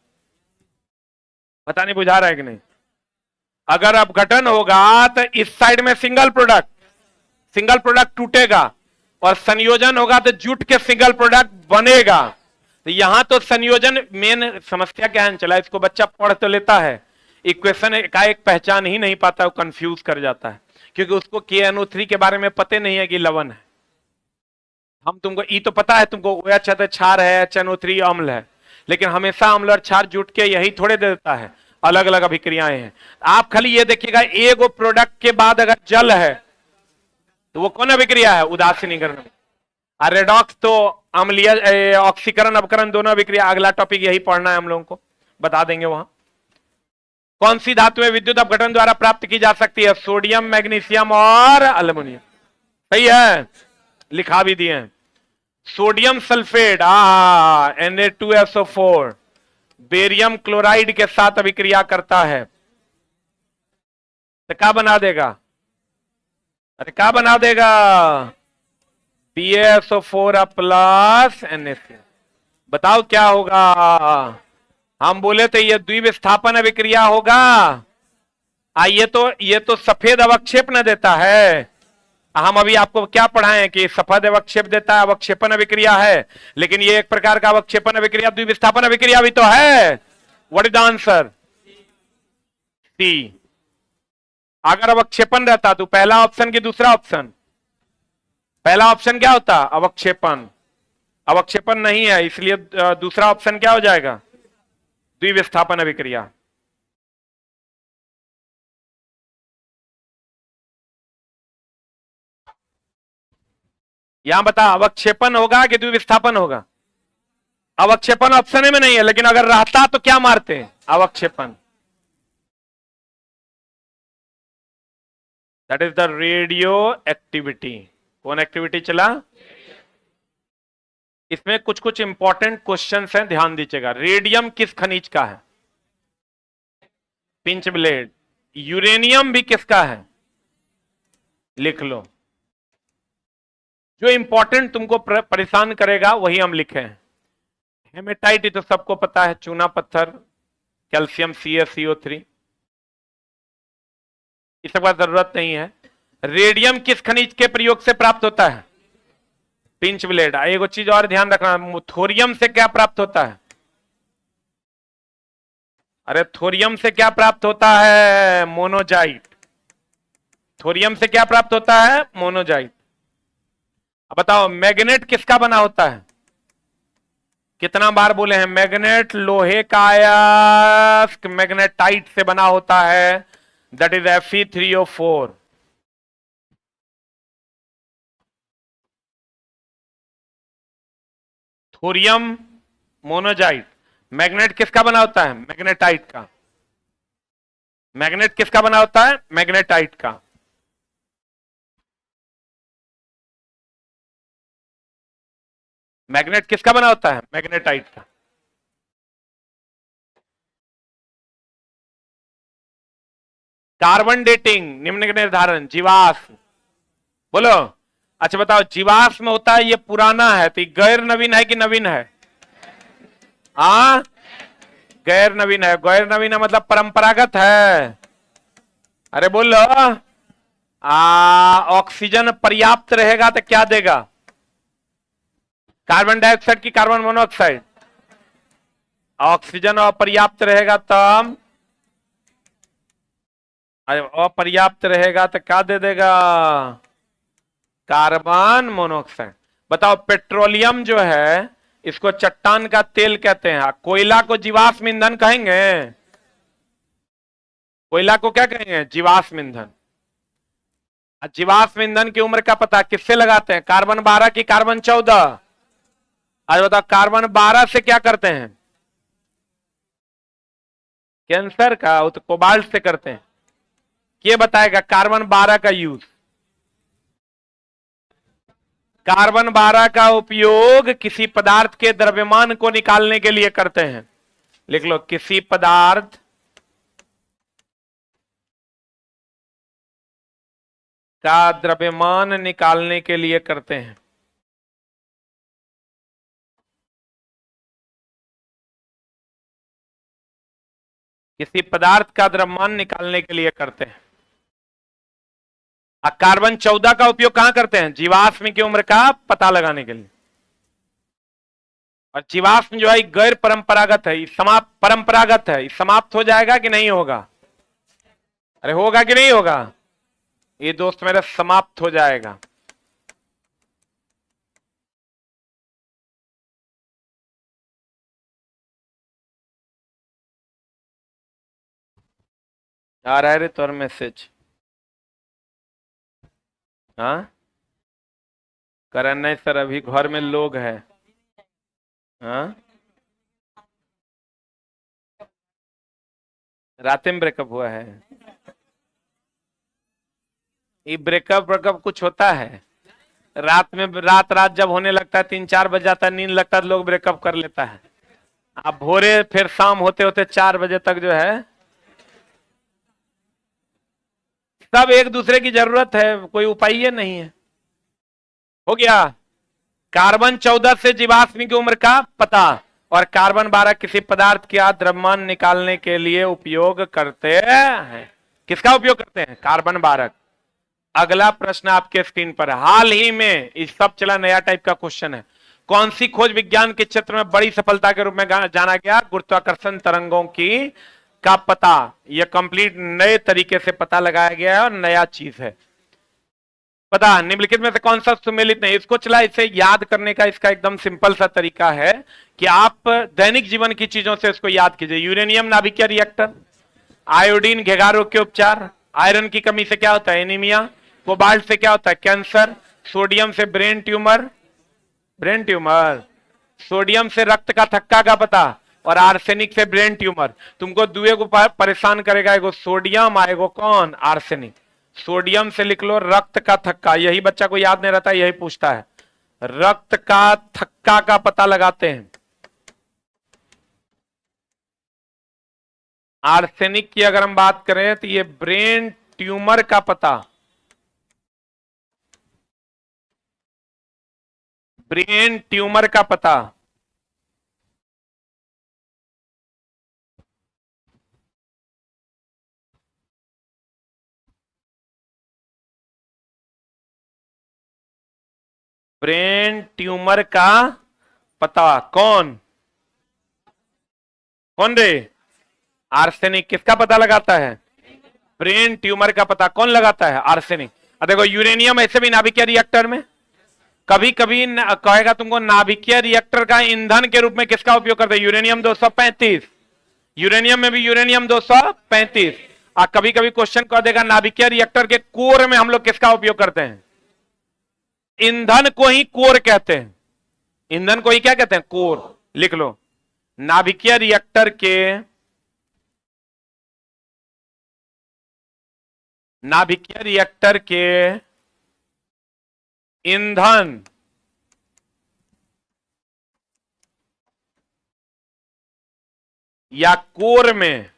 पता नहीं बुझा रहा है कि नहीं। अगर अपघटन होगा तो इस साइड में सिंगल प्रोडक्ट टूटेगा, और संयोजन होगा तो जुट के सिंगल प्रोडक्ट बनेगा। तो यहां तो संयोजन मेन समस्या क्या है, चला इसको बच्चा पढ़ तो लेता है, इक्वेशन का एक पहचान ही नहीं पाता, वो कंफ्यूज कर जाता है, क्योंकि उसको KNO3 के बारे में पता नहीं है कि लवण है। हम तुमको ई तो पता है, तुमको OH है तो क्षार है, HNO3 अम्ल है, लेकिन हमेशा अम्ल और क्षार जुट के यही थोड़े देता है, अलग अलग अभिक्रियाएं हैं। आप खाली ये देखिएगा, एक प्रोडक्ट के बाद अगर जल है तो वो कौन अभिक्रिया है, उदासीनीकरण। रेडॉक्स तो अम्लीय, ऑक्सीकरण अपकरण दोनों अभिक्रिया। अगला टॉपिक यही पढ़ना है हम लोगों को, बता देंगे वहां। कौन सी धातु में विद्युत अपघटन द्वारा प्राप्त की जा सकती है, सोडियम, मैग्नीशियम और अल्युमिनियम। सही है, लिखा भी दिए हैं। Sodium sulphate Na2SO4 barium chloride के साथ अभिक्रिया करता है तो क्या बना देगा, अरे क्या बना देगा, PaSO4 प्लस NaCl। बताओ क्या होगा, हम बोले थे ये द्विविस्थापन अभिक्रिया होगा। ये तो सफेद अवक्षेप न देता है। हम अभी आपको क्या पढ़ाएं कि सफेद अवक्षेप देता है, अवक्षेपण अभिक्रिया है, लेकिन ये एक प्रकार का अवक्षेपण अभिक्रिया, द्विविस्थापन अभिक्रिया भी तो है। व्हाट इज द आंसर, सी। अगर अवक्षेपण रहता तो पहला ऑप्शन की दूसरा ऑप्शन, पहला ऑप्शन क्या होता, अवक्षेपण। अवक्षेपण नहीं है, इसलिए दूसरा ऑप्शन क्या हो जाएगा, द्विविस्थापन अभिक्रिया। यहां बता, अवक्षेपण होगा कि द्विविस्थापन होगा। अवक्षेपण ऑप्शन में नहीं है, लेकिन अगर रहता तो क्या मारते हैं, अवक्षेपण। That is the radioactivity. कौन एक्टिविटी चला, इसमें कुछ कुछ इंपॉर्टेंट क्वेश्चंस हैं, ध्यान दीजिएगा। रेडियम किस खनिज का है, पिंच ब्लेड। यूरेनियम भी किसका है, लिख लो। जो इंपॉर्टेंट तुमको परेशान करेगा वही हम लिखे हैं। हेमेटाइट तो सबको पता है, चूना पत्थर, कैल्शियम CaCO3, इस सब का जरूरत नहीं है। रेडियम किस खनिज के प्रयोग से प्राप्त होता है, पिंच ब्लेड। एक चीज और ध्यान रखना, थोरियम से क्या प्राप्त होता है, अरे थोरियम से क्या प्राप्त होता है, मोनोजाइट। थोरियम से क्या प्राप्त होता है, मोनोजाइट। अब बताओ मैग्नेट किसका बना होता है, कितना बार बोले हैं, मैग्नेट लोहे का अयस्क मैग्नेटाइट से बना होता है, that is Fe3O4। Thorium, monazite. Magnet किसका बना होता है, मैग्नेटाइट का। मैग्नेट किसका बना होता है, मैग्नेटाइट का। मैग्नेट किसका बना होता है, मैग्नेटाइट का। कार्बन डेटिंग, निम्न के निर्धारण, जीवाश्म। बोलो, अच्छा बताओ, जीवाश्म होता है ये पुराना है तो गैर नवीन है कि नवीन है, गैर नवीन है। गैर नवीन है मतलब परंपरागत है। अरे बोलो, ऑक्सीजन पर्याप्त रहेगा तो क्या देगा, कार्बन डाइऑक्साइड की कार्बन मोनोऑक्साइड। ऑक्सीजन अपर्याप्त रहेगा तब, अपर्याप्त रहेगा तो क्या दे देगा, कार्बन मोनोऑक्साइड। बताओ पेट्रोलियम जो है इसको चट्टान का तेल कहते हैं, कोयला को जीवाश्म ईंधन कहेंगे, कोयला को क्या कहेंगे, जीवाश्म ईंधन। जीवाश्म ईंधन की उम्र का पता किससे लगाते हैं, कार्बन 12 की कार्बन 14। आज बताओ कार्बन 12 से क्या करते हैं, कैंसर का, वो तो कोबाल्ट से करते हैं। ये बताएगा कार्बन 12 का यूज। कार्बन 12 का उपयोग किसी पदार्थ के द्रव्यमान को निकालने के लिए करते हैं। लिख लो, किसी पदार्थ का द्रव्यमान निकालने के लिए करते हैं। किसी पदार्थ का द्रव्यमान निकालने के लिए करते हैं। कार्बन 14 का उपयोग कहां करते हैं, जीवाश्म की उम्र का पता लगाने के लिए। और जीवाश्म जो है गैर परंपरागत है, समाप्त, परंपरागत है, समाप्त हो जाएगा कि नहीं होगा, अरे होगा कि नहीं होगा, ये दोस्त मेरा समाप्त हो जाएगा। आ रहा है रे तोर मैसेज, हाँ करण नहीं सर, अभी घर में लोग हैं। हाँ रात में ब्रेकअप हुआ है, ये ब्रेकअप कुछ होता है रात में, रात जब होने लगता है 3-4 बज जाता है, नींद लगता है तो लोग ब्रेकअप कर लेता है। अब भोरे फिर शाम होते होते 4 बजे तक जो है सब एक दूसरे की जरूरत है, कोई उपाय ही नहीं है। हो गया, कार्बन 14 से जीवाश्म की उम्र का पता, और कार्बन 12 किसी पदार्थ का द्रव्यमान निकालने के लिए उपयोग करते हैं। किसका उपयोग करते हैं, कार्बन 12। अगला प्रश्न आपके स्क्रीन पर, हाल ही में इस सब चला नया टाइप का क्वेश्चन है, कौन सी खोज विज्ञान के क्षेत्र में बड़ी सफलता के रूप में जाना गया, गुरुत्वाकर्षण तरंगों की का पता। यह कंप्लीट नए तरीके से पता लगाया गया है और नया चीज है। पता निम्नलिखित में से कौन सा सुमेलित नहीं, इसको चला, इसे याद करने का इसका एकदम सिंपल सा तरीका है कि आप दैनिक जीवन की चीजों से इसको याद कीजिए। यूरेनियम नाभिकीय रिएक्टर, आयोडीन घेगारों के उपचार, आयरन की कमी से क्या होता है, एनीमिया, कोबाल्ट से क्या होता है, कैंसर, सोडियम से ब्रेन ट्यूमर, सोडियम से रक्त का थक्का का पता, और आर्सेनिक से ब्रेन ट्यूमर। तुमको दुए को परेशान करेगा, एगो सोडियम आएगो कौन, आर्सेनिक। सोडियम से लिख लो रक्त का थक्का, यही बच्चा को याद नहीं रहता, यही पूछता है, रक्त का थक्का का पता लगाते हैं। आर्सेनिक की अगर हम बात करें तो ये ब्रेन ट्यूमर का पता, ब्रेन ट्यूमर का पता। ब्रेन ट्यूमर का पता कौन, कौन रे, आर्सेनिक। किसका पता लगाता है, ब्रेन ट्यूमर का पता कौन लगाता है, आर्सेनिक। देखो यूरेनियम ऐसे भी नाभिकीय रिएक्टर में कभी कभी कहेगा तुमको, नाभिकीय रिएक्टर का ईंधन के रूप में किसका उपयोग करते हैं, यूरेनियम 235। यूरेनियम में भी यूरेनियम 235। कभी कभी क्वेश्चन कह देगा नाभिकीय रिएक्टर के कोर में हम लोग किसका उपयोग करते हैं, ईंधन को ही कोर कहते हैं, ईंधन को ही क्या कहते हैं, कोर। लिख लो, नाभिकीय रिएक्टर के, नाभिकीय रिएक्टर के ईंधन या कोर में,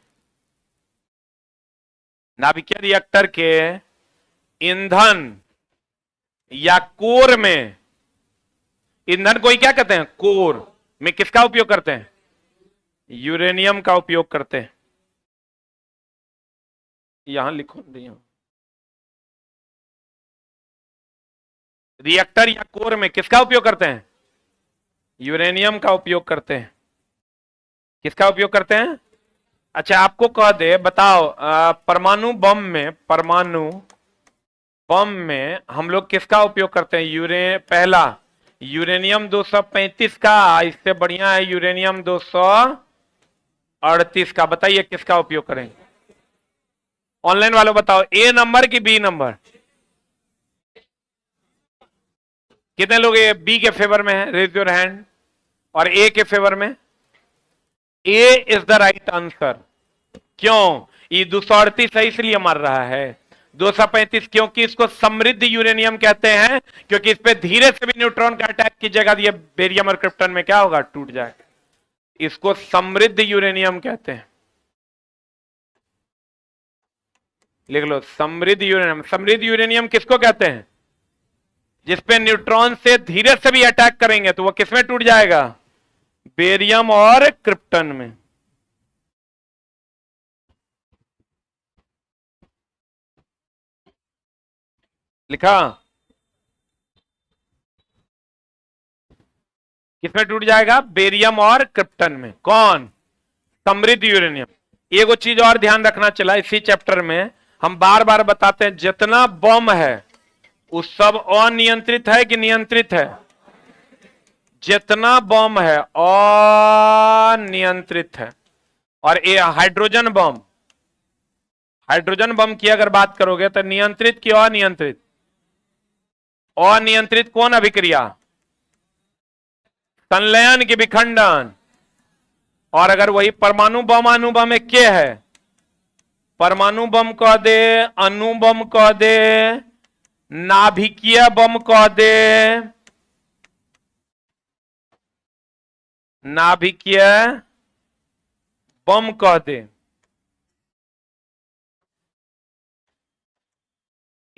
नाभिकीय रिएक्टर के ईंधन या कोर में, ईंधन को ही क्या कहते हैं, कोर में किसका उपयोग करते हैं, यूरेनियम का उपयोग करते हैं। यहां लिखो, रिएक्टर या कोर में किसका उपयोग करते हैं, यूरेनियम का उपयोग करते हैं। किसका उपयोग करते हैं? अच्छा आपको कह दे, बताओ परमाणु बम में हम लोग किसका उपयोग करते हैं? पहला यूरेनियम 235 का, इससे बढ़िया है यूरेनियम 238 का। बताइए किसका उपयोग करेंगे? ऑनलाइन वालों बताओ, ए नंबर की बी नंबर? कितने लोग ए बी के फेवर में है? Raise your hand. और ए के फेवर में? A is the right answer. क्यों? ये 238 है इसलिए मर रहा है। 235 क्योंकि इसको समृद्ध यूरेनियम कहते हैं, क्योंकि इस पे धीरे से भी न्यूट्रॉन का अटैक की जगह ये बेरियम और क्रिप्टन में क्या होगा? टूट जाएगा। इसको समृद्ध यूरेनियम कहते हैं। लिख लो, समृद्ध यूरेनियम। समृद्ध यूरेनियम किसको कहते हैं? जिसपे न्यूट्रॉन से धीरे से भी अटैक करेंगे तो वो किसमें टूट जाएगा? बेरियम और क्रिप्टन में। लिखा? किसमें टूट जाएगा? बेरियम और क्रिप्टन में। कौन? समृद्ध यूरेनियम। एक चीज और ध्यान रखना चला इसी चैप्टर में, हम बार बार बताते हैं, जितना बम है वो सब अनियंत्रित है कि नियंत्रित है? जितना बम है अनियंत्रित है। और ये हाइड्रोजन बम की अगर बात करोगे तो नियंत्रित कि अनियंत्रित? अनियंत्रित कौन अभिक्रिया? संलयन की विखंडन। और अगर वही परमाणु बम अणुबम एक के है, परमाणु बम कह दे, अणुबम कह दे, नाभिकीय बम कह दे, नाभिकीय बम कह दे,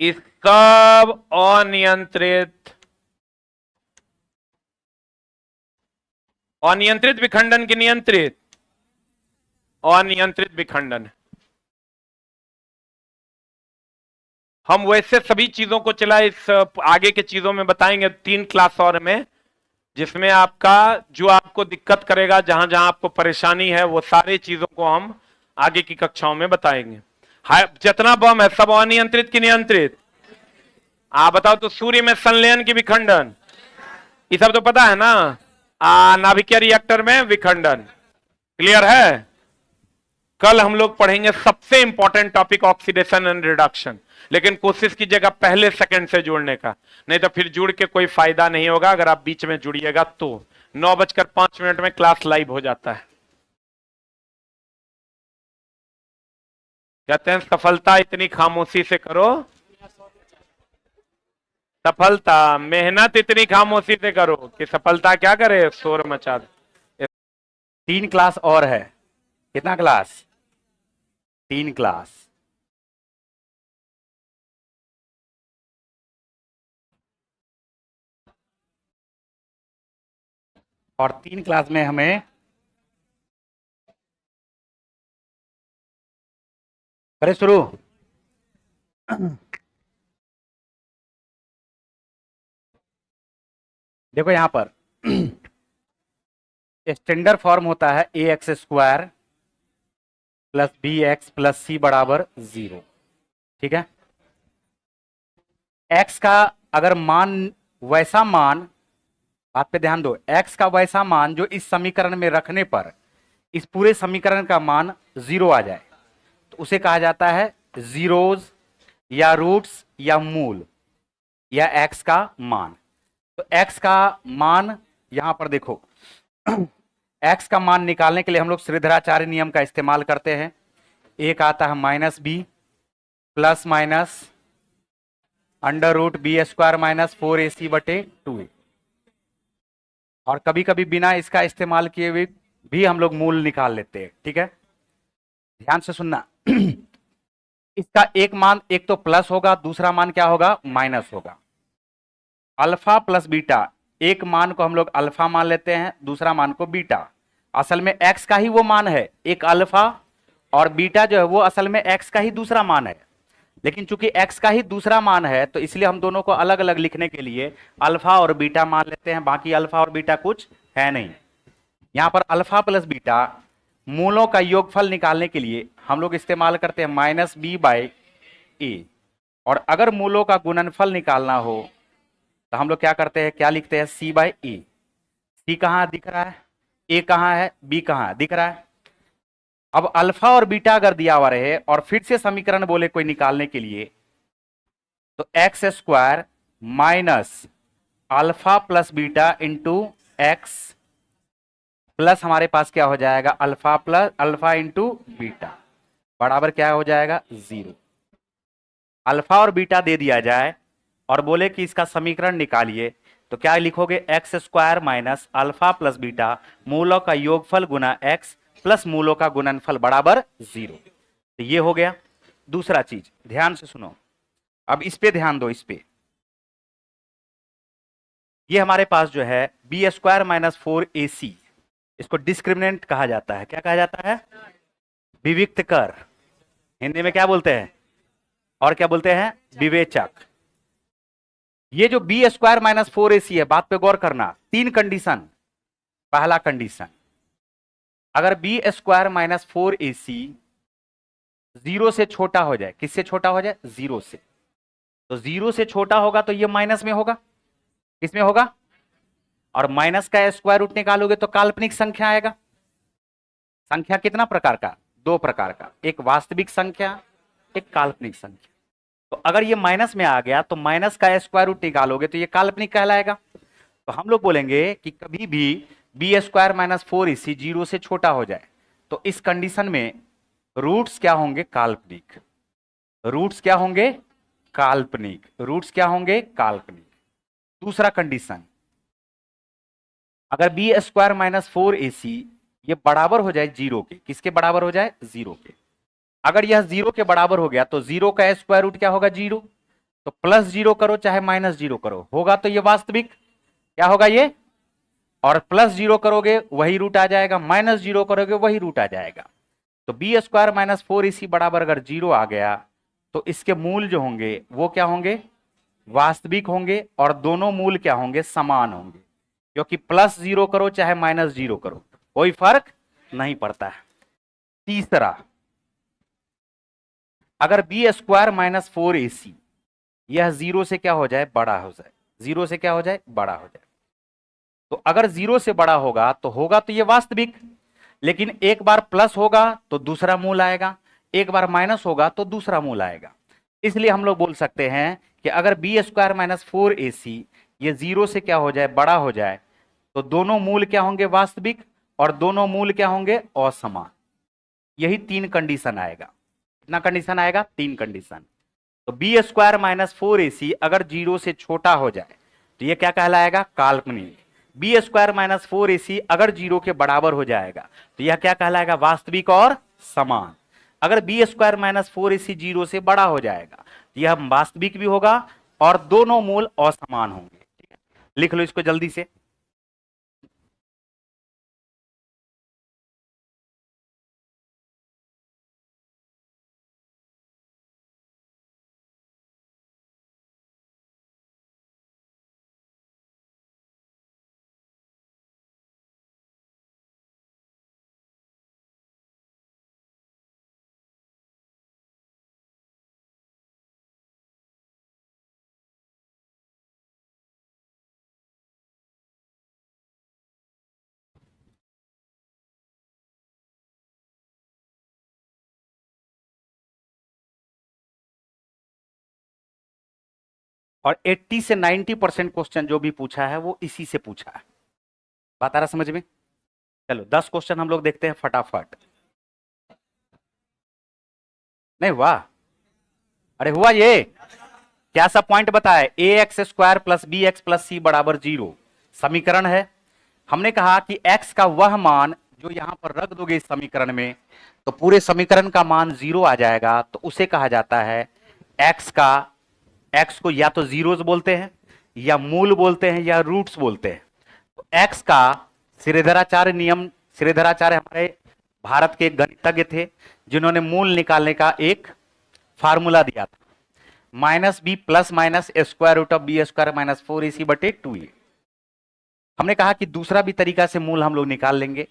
इस सब अनियंत्रित विखंडन की नियंत्रित? अनियंत्रित विखंडन। हम वैसे सभी चीजों को चला इस आगे के चीजों में बताएंगे 3 क्लास और में, जिसमें आपका जो आपको दिक्कत करेगा, जहां जहां आपको परेशानी है, वो सारी चीजों को हम आगे की कक्षाओं में बताएंगे। जितना बम है सब अनियंत्रित की नियंत्रित? आप बताओ तो। सूर्य में संलयन की विखंडन, ये सब तो पता है ना? नाभिकीय रिएक्टर में विखंडन। क्लियर है? कल हम लोग पढ़ेंगे सबसे important topic oxidation and reduction, लेकिन कोशिश कीजिएगा पहले सेकंड से जुड़ने का, नहीं तो फिर जुड़ के कोई फायदा नहीं होगा। अगर आप बीच में जुड़िएगा तो 9:05 में क्लास लाइव हो जाता है। कहते हैं सफलता इतनी खामोशी से करो, सफलता मेहनत इतनी खामोशी से करो कि सफलता क्या करे? शोर मचा दे। 3 क्लास और है। कितना क्लास? 3 क्लास। और 3 क्लास में हमें करें शुरू। देखो यहां पर स्टैंडर्ड फॉर्म होता है ax² plus bx plus c बराबर 0। ठीक है? x का अगर मान, वैसा मान, बात पे ध्यान दो, x का वैसा मान जो इस समीकरण में रखने पर इस पूरे समीकरण का मान 0 आ जाए तो उसे कहा जाता है जीरोज या रूट्स या मूल या x का मान। तो x का मान यहां पर देखो, x का मान निकालने के लिए हम लोग श्रीधराचार्य नियम का इस्तेमाल करते हैं। एक आता है -b plus minus √b² minus 4ac बटे 2a। और कभी कभी बिना इसका इस्तेमाल किए हुए भी हम लोग मूल निकाल लेते हैं। ठीक है? ध्यान से सुनना। इसका एक मान, एक तो प्लस होगा, दूसरा मान क्या होगा? माइनस होगा। अल्फा प्लस बीटा, एक मान को हम लोग अल्फा मान लेते हैं, दूसरा मान को बीटा। असल में x का ही वो मान है, एक अल्फा, और बीटा जो है वो असल में x का ही दूसरा मान है। लेकिन चूंकि x का ही दूसरा मान है तो इसलिए हम दोनों को अलग अलग लिखने के लिए अल्फा और बीटा मान लेते हैं, बाकी अल्फा और बीटा कुछ है नहीं। यहां पर अल्फा प्लस बीटा मूलों का योगफल निकालने के लिए हम लोग इस्तेमाल करते हैं माइनस बी बाई ए, और अगर मूलों का गुणनफल निकालना हो तो हम लोग क्या करते हैं, क्या लिखते हैं, सी बाई ए। सी कहाँ दिख रहा है, ए कहाँ है, बी कहाँ है, दिख रहा है। अब अल्फा और बीटा अगर दिया हुआ रहे और फिर से समीकरण बोले कोई निकालने के लिए, तो x square minus alpha plus beta into x plus हमारे पास क्या हो जाएगा, alpha plus alpha into beta बराबर क्या हो जाएगा, 0। अल्फा और बीटा दे दिया जाए और बोले कि इसका समीकरण निकालिए, तो क्या लिखोगे, x square minus alpha plus beta मूलों का योगफल गुना एक्स प्लस मूलों का गुणनफल बराबर 0। तो ये हो गया। दूसरा चीज ध्यान से सुनो, अब इस पे ध्यान दो। इस पे ये हमारे पास जो है बी स्क्वायर माइनस 4ac, इसको डिस्क्रिमिनेंट कहा जाता है। क्या कहा जाता है, विविक्त कर, हिंदी में क्या बोलते हैं, और क्या बोलते हैं, विवेचक। ये जो बी स्क्वायर माइनस 4ac है, बात पे गौर करना, 3 कंडीशन। पहला कंडीशन, अगर बी स्क्वायर माइनस 4ac 0 से छोटा हो जाए, किससे छोटा हो जाए, 0 से, तो 0 से छोटा होगा तो ये माइनस में होगा, किसमें होगा, और माइनस का स्क्वायर रूट निकालोगे तो काल्पनिक संख्या आएगा। संख्या कितना प्रकार का, 2 प्रकार का, एक वास्तविक संख्या, एक काल्पनिक संख्या। तो अगर ये माइनस में आ गया तो माइनस का स्क्वायर रूट निकालोगे तो ये काल्पनिक कहलाएगा। तो हम लोग बोलेंगे कि कभी भी बी स्क्वायर माइनस 4ac 0 से छोटा हो जाए तो इस कंडीशन में रूट्स क्या होंगे, काल्पनिक। रूट्स क्या होंगे, काल्पनिक। रूट्स क्या होंगे, काल्पनिक। दूसरा कंडीशन, अगर बी स्क्वायर माइनस 4ac ये बराबर हो जाए 0 के, किसके बराबर हो जाए, 0 के। अगर यह 0 के बराबर हो गया तो 0 का स्क्वायर रूट क्या होगा, 0। तो प्लस 0 करो चाहे माइनस 0 करो, होगा तो ये वास्तविक, क्या होगा ये, और प्लस 0 करोगे वही रूट आ जाएगा, माइनस 0 करोगे वही रूट आ जाएगा। तो बी स्क्वायर माइनस 4ac बराबर अगर 0 आ गया तो इसके मूल जो होंगे वो क्या होंगे, वास्तविक होंगे, और दोनों मूल क्या होंगे, समान होंगे, क्योंकि प्लस 0 करो चाहे माइनस 0 करो कोई फर्क नहीं पड़ता है। तीसरा, अगर बी स्क्वायर माइनस 4ac यह 0 से क्या हो जाए, बड़ा हो जाए, 0 से क्या हो जाए, बड़ा हो जाए, तो अगर 0 से बड़ा होगा तो ये वास्तविक, लेकिन एक बार प्लस होगा तो दूसरा मूल आएगा, एक बार माइनस होगा तो दूसरा मूल आएगा। इसलिए हम लोग बोल सकते हैं कि अगर बी स्क्वायर माइनस 4ac ये 0 से क्या हो जाए, बड़ा हो जाए, तो दोनों मूल क्या होंगे, वास्तविक, और दोनों मूल क्या होंगे, असमान। यही 3 कंडीशन आएगा। कितना कंडीशन आएगा, 3 कंडीशन। तो बी स्क्वायर माइनस 4ac अगर 0 से छोटा हो जाए तो ये क्या कहलाएगा, काल्पनिक। बी स्क्वायर माइनस 4ac अगर 0 के बराबर हो जाएगा तो यह क्या कहलाएगा, वास्तविक और समान। अगर बी स्क्वायर माइनस 4ac 0 से बड़ा हो जाएगा तो यह वास्तविक भी होगा और दोनों मूल असमान होंगे। ठीक है, लिख लो इसको जल्दी से। और 80 से 90% क्वेश्चन जो भी पूछा है वो इसी से पूछा है। बात आ रहा समझ में। चलो 10 क्वेश्चन हम लोग देखते हैं फटाफट। नहीं हुआ, अरे हुआ, ये क्या सा पॉइंट बताए, a x square plus b x plus c बराबर 0 समीकरण है। हमने कहा कि x का वह मान जो यहां पर रख दोगे इस समीकरण में तो पूरे समीकरण का मान 0 आ जाएगा, तो उसे कहा जाता है x को या तो जीरोस बोलते हैं या मूल बोलते हैं या रूट्स बोलते हैं। तो x का श्रीधराचार्य नियम, श्रीधराचार्य हमारे भारत के गणितज्ञ थे जिन्होंने मूल निकालने का एक फार्मूला दिया था, minus B plus minus square root of B square minus 4ac बटे 2a। हमने कहा कि दूसरा भी तरीका से मूल हम लोग निकाल लेंगे।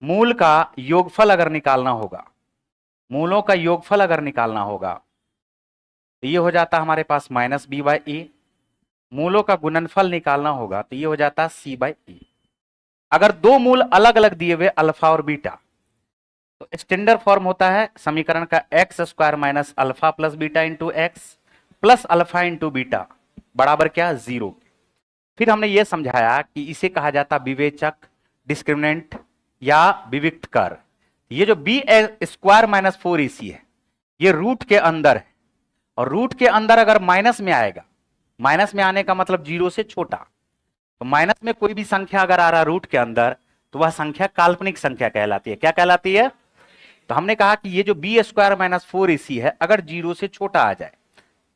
मूल का योगफल अगर निकालना होगा, मूलों का योगफल अगर निकालना होगा तो ये हो जाता हमारे पास माइनस बी बाई ए। मूलों का गुणनफल निकालना होगा तो ये हो जाता सी बाई ई। अगर दो मूल अलग अलग दिए हुए अल्फा और बीटा, तो स्टैंडर्ड फॉर्म होता है समीकरण का x square minus alpha plus beta into x plus alpha into beta बराबर क्या, 0। फिर हमने ये समझाया कि इसे कहा जाता विवेचक, डिस्क्रिमिनेंट या विविक्त कर। ये जो बी स्क्वायर माइनस 4ac है ये रूट के अंदर है, और रूट के अंदर अगर माइनस में आएगा, माइनस में आने का मतलब 0 से छोटा, तो माइनस में कोई भी संख्या अगर आ रहा रूट के अंदर तो वह संख्या काल्पनिक संख्या कहलाती है। क्या कहलाती है? तो हमने कहा कि ये जो बी स्क्वायर माइनस 4ac है अगर 0 से छोटा आ जाए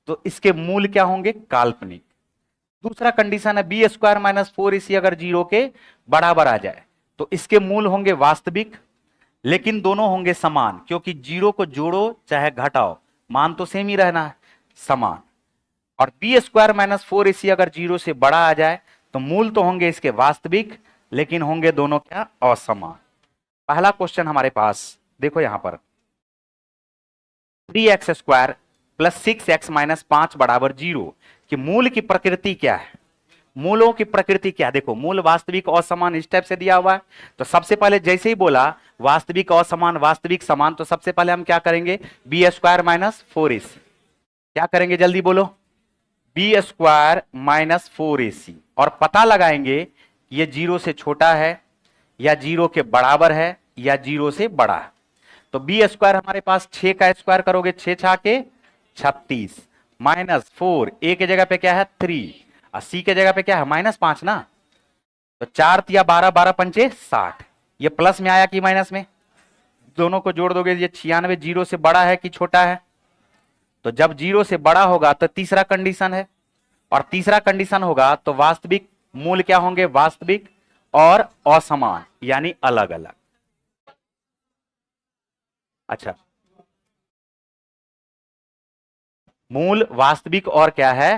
तो इसके मूल क्या होंगे, काल्पनिक। दूसरा कंडीशन है बी स्क्वायर माइनस 4ac अगर 0 के बराबर आ जाए तो इसके मूल होंगे वास्तविक, लेकिन दोनों होंगे समान, क्योंकि 0 को जोड़ो चाहे घटाओ मान तो सेम ही रहना है, समान। और बी स्क्वायर माइनस 4ac अगर 0 से बड़ा आ जाए तो मूल तो होंगे इसके वास्तविक, लेकिन होंगे दोनों क्या, असमान। पहला क्वेश्चन हमारे पास देखो यहां पर 3x square plus 6x minus 5 बराबर 0 कि मूल की प्रकृति क्या है, मूलों की प्रकृति क्या है। देखो मूल वास्तविक और समान इस टाइप से दिया हुआ है, तो सबसे पहले जैसे ही बोला वास्तविक और समान वास्तविक समान, तो सबसे पहले हम क्या करेंगे, बी स्क्वायर माइनस 4ac। क्या करेंगे जल्दी बोलो, बी स्क्वायर माइनस 4ac, और पता लगाएंगे ये 0 से छोटा है या 0 के बराबर है या 0 से बड़ा है। तो बी स्क्वायर हमारे पास 6 का स्क्वायर करोगे 6 छाके 36 माइनस 4 ए के जगह पे क्या है 3 और सी के जगह पे क्या है माइनस 5 ना, तो 4 या 12 12 पंचे 60। ये प्लस में आया कि माइनस में, दोनों को जोड़ दोगे ये 96 0 से बड़ा है कि छोटा है, तो जब 0 से बड़ा होगा तो तीसरा कंडीशन है, और तीसरा कंडीशन होगा तो वास्तविक मूल क्या होंगे, वास्तविक और असमान यानी अलग अलग। अच्छा, मूल वास्तविक और क्या है,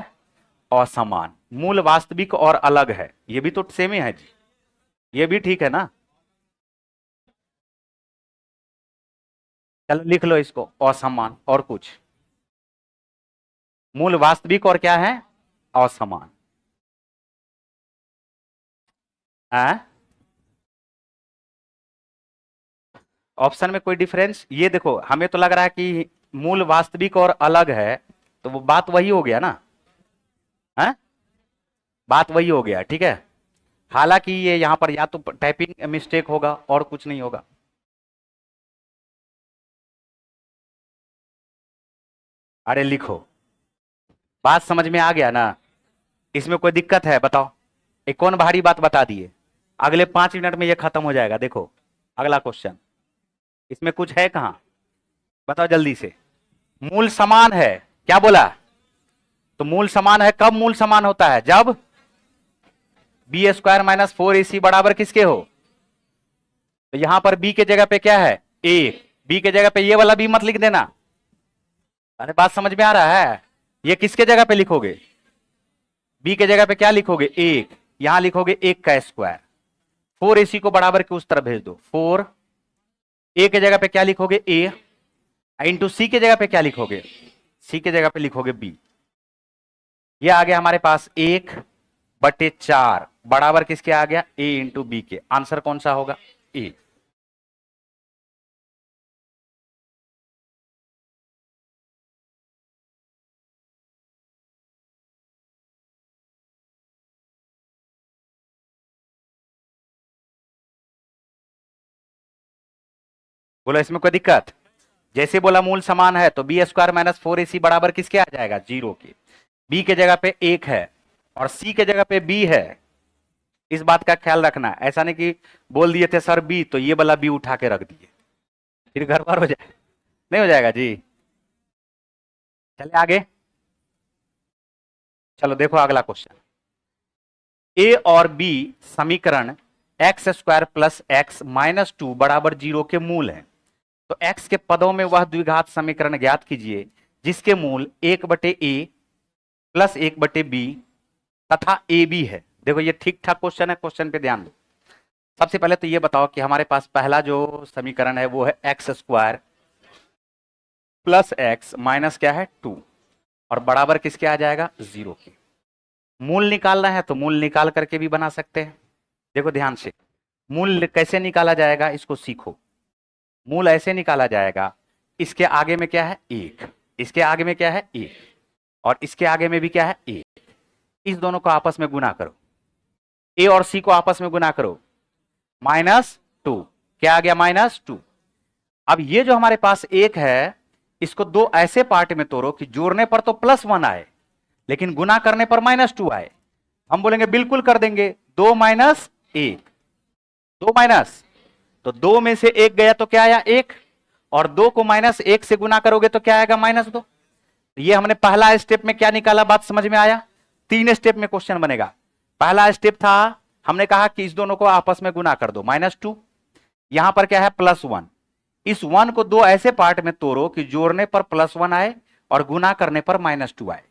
असमान। मूल वास्तविक और अलग है, ये भी तो सेम ही है जी, ये भी ठीक है ना। चलो लिख लो इसको, असमान और कुछ, मूल वास्तविक और क्या है, असमान। ऑप्शन में कोई डिफरेंस, ये देखो हमें तो लग रहा है कि मूल वास्तविक और अलग है, तो वो बात वही हो गया ना, है बात वही हो गया, ठीक है। हालांकि ये यहां पर या तो टाइपिंग मिस्टेक होगा और कुछ नहीं होगा। अरे लिखो, बात समझ में आ गया ना, इसमें कोई दिक्कत है बताओ, एक कौन भारी बात बता दिए, अगले 5 मिनट में ये खत्म हो जाएगा। देखो अगला क्वेश्चन, इसमें कुछ है कहां, बताओ जल्दी से। मूल समान है, क्या बोला, तो मूल समान है, कब मूल समान होता है, जब बी स्क्वायर माइनस 4ac बराबर किसके हो, तो यहां पर b के जगह पे क्या है 1, b के जगह पे ये वाला b मत लिख देना। अरे बात समझ में आ रहा है, ये किसके जगह पे लिखोगे, b के जगह पे क्या लिखोगे 1, यहां लिखोगे 1 का स्क्वायर, 4ac को बराबर के उस तरफ भेज दो 4, a के जगह पे क्या लिखोगे a, इंटू सी के जगह पे क्या लिखोगे, सी के जगह पे लिखोगे b। ये आ गया हमारे पास 1/4 बराबर किसके आ गया, a इंटू बी के। आंसर कौन सा होगा, ए। बोला इसमें कोई दिक्कत, जैसे बोला मूल समान है तो बी स्क्वायर माइनस 4ac बराबर किसके आ जाएगा, 0 के। b के जगह पे 1 है और c के जगह पे b है, इस बात का ख्याल रखना। ऐसा नहीं कि बोल दिए थे सर b तो ये वाला b उठा के रख दिए, फिर घर बार हो जाए, नहीं हो जाएगा जी। चले आगे, चलो देखो अगला क्वेश्चन, a और b समीकरण x square plus x minus 2 बराबर 0 के मूल हैं, तो x के पदों में वह द्विघात समीकरण ज्ञात कीजिए जिसके मूल 1/a प्लस 1/b तथा ab है। देखो ये ठीक ठाक क्वेश्चन है, क्वेश्चन पे ध्यान दो। सबसे पहले तो ये बताओ कि हमारे पास पहला जो समीकरण है वो है x square plus x minus क्या है 2, और बराबर किसके आ जाएगा 0 के। मूल निकालना है तो मूल निकाल करके भी बना सकते हैं। देखो ध्यान से, मूल कैसे निकाला जाएगा इसको सीखो। मूल ऐसे निकाला जाएगा, इसके आगे में क्या है 1, इसके आगे में क्या है 1, और इसके आगे में भी क्या है 1। इस दोनों को आपस में गुना करो, ए और सी को आपस में गुना करो, -2, क्या आ गया -2। अब ये जो हमारे पास 1 है, इसको दो ऐसे पार्ट में तोड़ो कि जोड़ने पर तो +1 आए लेकिन गुना करने पर -2 आए। हम बोलेंगे बिल्कुल कर देंगे, 2 माइनस 1, 2 माइनस, तो 2 में से 1 गया तो क्या आया 1, और 2 को -1 से गुना करोगे तो क्या आएगा -2। ये हमने पहला स्टेप में क्या निकाला, बात समझ में आया। 3 स्टेप में क्वेश्चन बनेगा। पहला स्टेप था, हमने कहा कि इस दोनों को आपस में गुना कर दो, -2, यहां पर क्या है +1, इस 1 को दो ऐसे पार्ट में तोड़ो कि जोड़ने पर +1 आए और गुना करने पर -2 आए।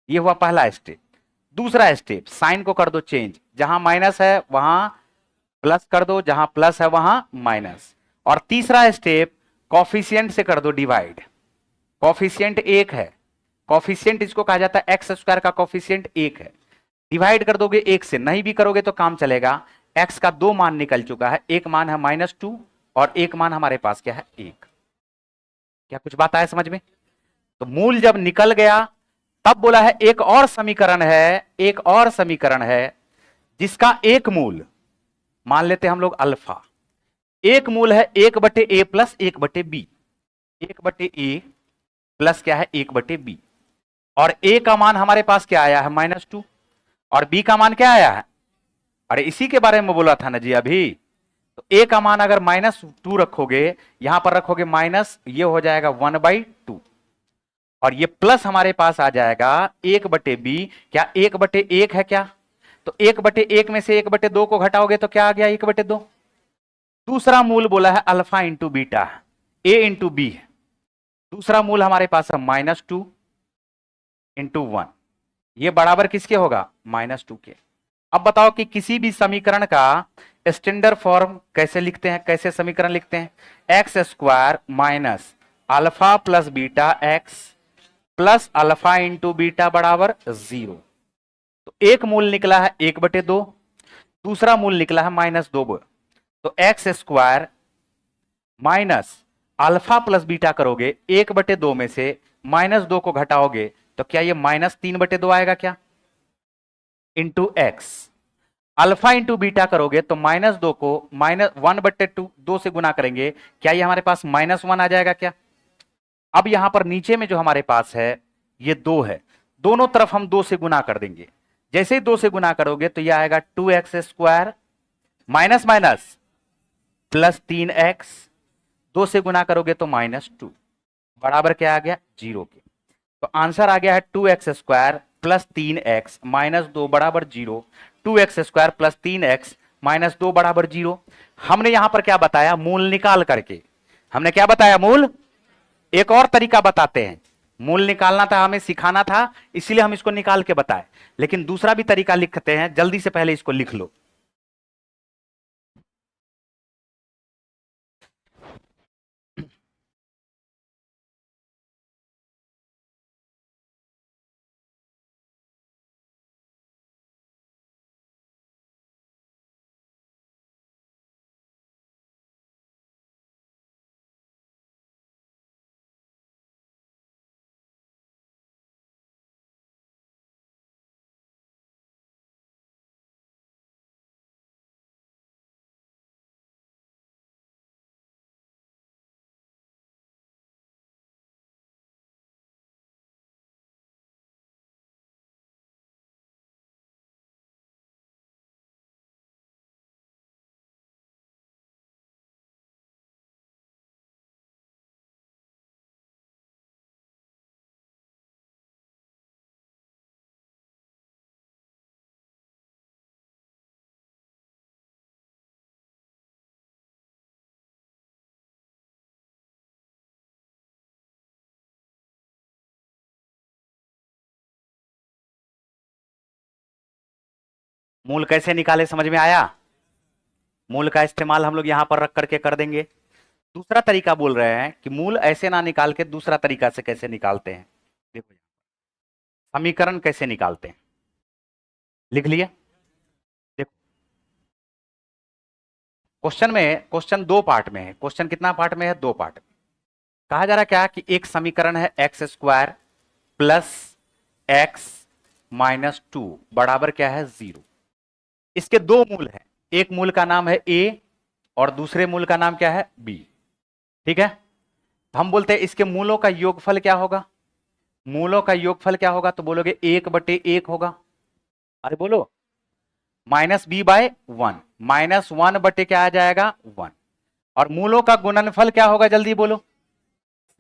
ये हुआ पहला स्टेप। दूसरा स्टेप, साइन को कर दो चेंज, जहां माइनस है वहां प्लस कर दो, जहां प्लस है वहां माइनस। और तीसरा स्टेप, कॉफिशिएंट से कर दो डिवाइड। कॉफिशिएंट 1 है, कॉफिशिएंट इसको कहा जाता है एक्स स्क्वायर का कॉफिशिएंट 1 है। डिवाइड कर दोगे 1 से, नहीं भी करोगे तो काम चलेगा। एक्स का 2 मान निकल चुका है, एक मान है -2 और एक मान हमारे पास क्या है 1। क्या कुछ बात आया समझ में। तो मूल जब निकल गया तब बोला है एक और समीकरण है, एक और समीकरण है जिसका एक मूल मान लेते हैं हम लोग अल्फा। एक मूल है 1/a plus 1/b, 1/a plus क्या है 1/b, और a का मान हमारे पास क्या आया है -2, और b का मान क्या आया है, अरे इसी के बारे में बोला था ना जी अभी। तो a का मान अगर -2 रखोगे, यहां पर रखोगे माइनस, ये हो जाएगा 1/2, और ये प्लस हमारे पास आ जाएगा 1/b। क्या 1/1 है क्या, तो 1/1 में से 1/2 को घटाओगे तो क्या आ गया 1/2। दूसरा मूल बोला है alpha into beta, a into B है। दूसरा मूल हमारे पास है -2 इंटू 1, ये बराबर किसके होगा -2 के। अब बताओ कि किसी भी समीकरण का स्टैंडर्ड फॉर्म कैसे लिखते हैं, कैसे समीकरण लिखते हैं। X square minus alpha plus beta x plus alpha into beta बराबर 0। तो एक मूल निकला है 1/2, दूसरा मूल निकला है -2। तो x square minus alpha plus beta करोगे, 1/2 में से -2 को घटाओगे तो क्या ये -3/2 आएगा क्या, into x. Alpha into beta करोगे तो -2 को -1/2 2 से गुना करेंगे, क्या ये हमारे पास -1 आ जाएगा क्या। अब यहां पर नीचे में जो हमारे पास है ये 2 है, दोनों तरफ हम 2 से गुना कर देंगे। जैसे ही 2 से गुना करोगे तो यह आएगा 2x square minus minus plus 3x, 2 से गुना करोगे तो -2 बराबर क्या आ गया 0 के। तो आंसर आ गया है 2x square plus 3x minus 2 बराबर 0। 2x square plus 3x minus 2 बराबर 0। हमने यहां पर क्या बताया, मूल निकाल करके। हमने क्या बताया, मूल। एक और तरीका बताते हैं, मूल निकालना था हमें सिखाना था, इसीलिए हम इसको निकाल के बताए। लेकिन दूसरा भी तरीका लिखते हैं, जल्दी से पहले इसको लिख लो। मूल कैसे निकाले समझ में आया। मूल का इस्तेमाल हम लोग यहां पर रख करके कर देंगे। दूसरा तरीका बोल रहे हैं कि मूल ऐसे ना निकाल के दूसरा तरीका से कैसे निकालते हैं। देखो समीकरण कैसे निकालते हैं, लिख लिया। देखो क्वेश्चन दो पार्ट में है। क्वेश्चन कितना पार्ट में है? दो पार्ट में। कहा जा रहा क्या कि एक समीकरण है x square plus x minus two बराबर क्या है? 0। इसके दो मूल हैं, एक मूल का नाम है ए और दूसरे मूल का नाम क्या है? बी। ठीक है, हम बोलते हैं इसके मूलों का योगफल क्या होगा? मूलों का योगफल क्या होगा? तो बोलोगे 1/1 होगा। अरे बोलो -b/1, -1 बटे क्या आ जाएगा? 1। और मूलों का गुणनफल क्या होगा? जल्दी बोलो,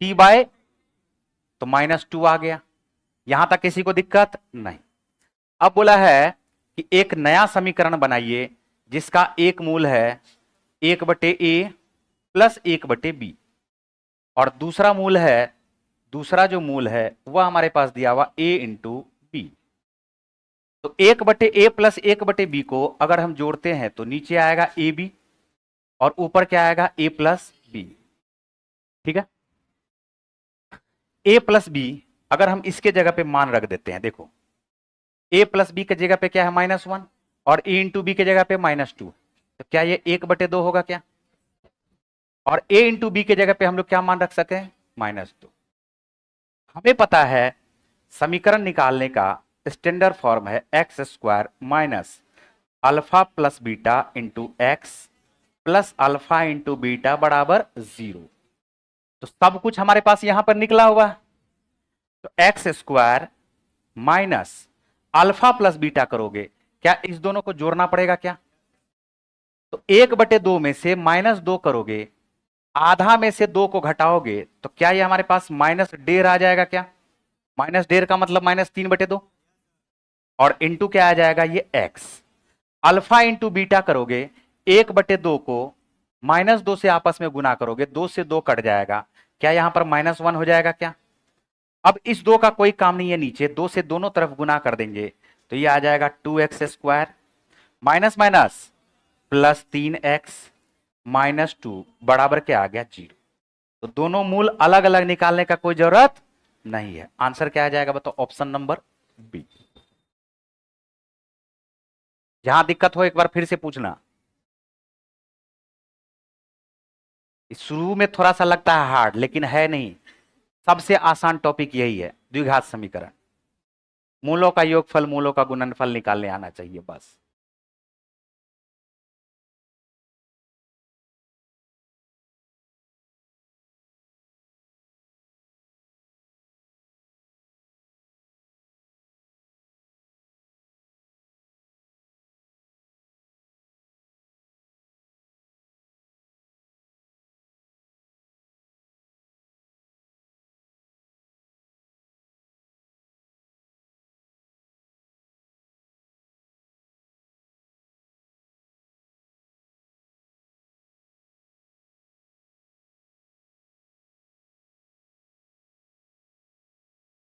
c/, तो -2 आ गया। यहां तक किसी को दिक्कत नहीं। अब बोला है कि एक नया समीकरण बनाइए जिसका एक मूल है 1/a प्लस 1/b और दूसरा मूल है, दूसरा जो मूल है वह हमारे पास दिया हुआ a इंटू बी। तो 1/a प्लस 1/b को अगर हम जोड़ते हैं तो नीचे आएगा ab और ऊपर क्या आएगा? a plus B. ठीक है, a प्लस बी अगर हम इसके जगह पे मान रख देते हैं, देखो a प्लस बी के जगह पे क्या है? -1 और a इंटू बी के जगह पे -2, तो क्या ये 1/2 होगा क्या? और a इंटू बी के जगह पे हम लोग क्या मान रख सके? -2। हमें पता है समीकरण निकालने का स्टैंडर्ड फॉर्म है x square minus alpha plus beta into x plus alpha into beta बराबर 0। तो सब कुछ हमारे पास यहां पर निकला हुआ है। तो x square minus alpha plus beta करोगे, क्या इस दोनों को जोड़ना पड़ेगा क्या? तो 1/2 में से -2 करोगे, आधा में से 2 को घटाओगे, तो क्या ये हमारे पास -1.5 आ जाएगा क्या? -1.5 का मतलब -3/2 और इंटू क्या आ जाएगा? ये x। अल्फा इंटू बीटा करोगे, 1/2 को -2 से आपस में गुना करोगे, 2 से 2 कट जाएगा, क्या यहां पर -1 हो जाएगा क्या? अब इस 2 का कोई काम नहीं है, नीचे 2 से दोनों तरफ गुना कर देंगे तो ये आ जाएगा 2x square minus minus plus 3x minus 2 बराबर क्या आ गया? 0। तो दोनों मूल अलग अलग निकालने का कोई जरूरत नहीं है। आंसर क्या आ जाएगा बताओ? Option number B. जहां दिक्कत हो एक बार फिर से पूछना। शुरू में थोड़ा सा लगता है हार्ड, लेकिन है नहीं, सबसे आसान टॉपिक यही है, द्विघात समीकरण। मूलों का योगफल, मूलों का गुणनफल निकालने आना चाहिए बस।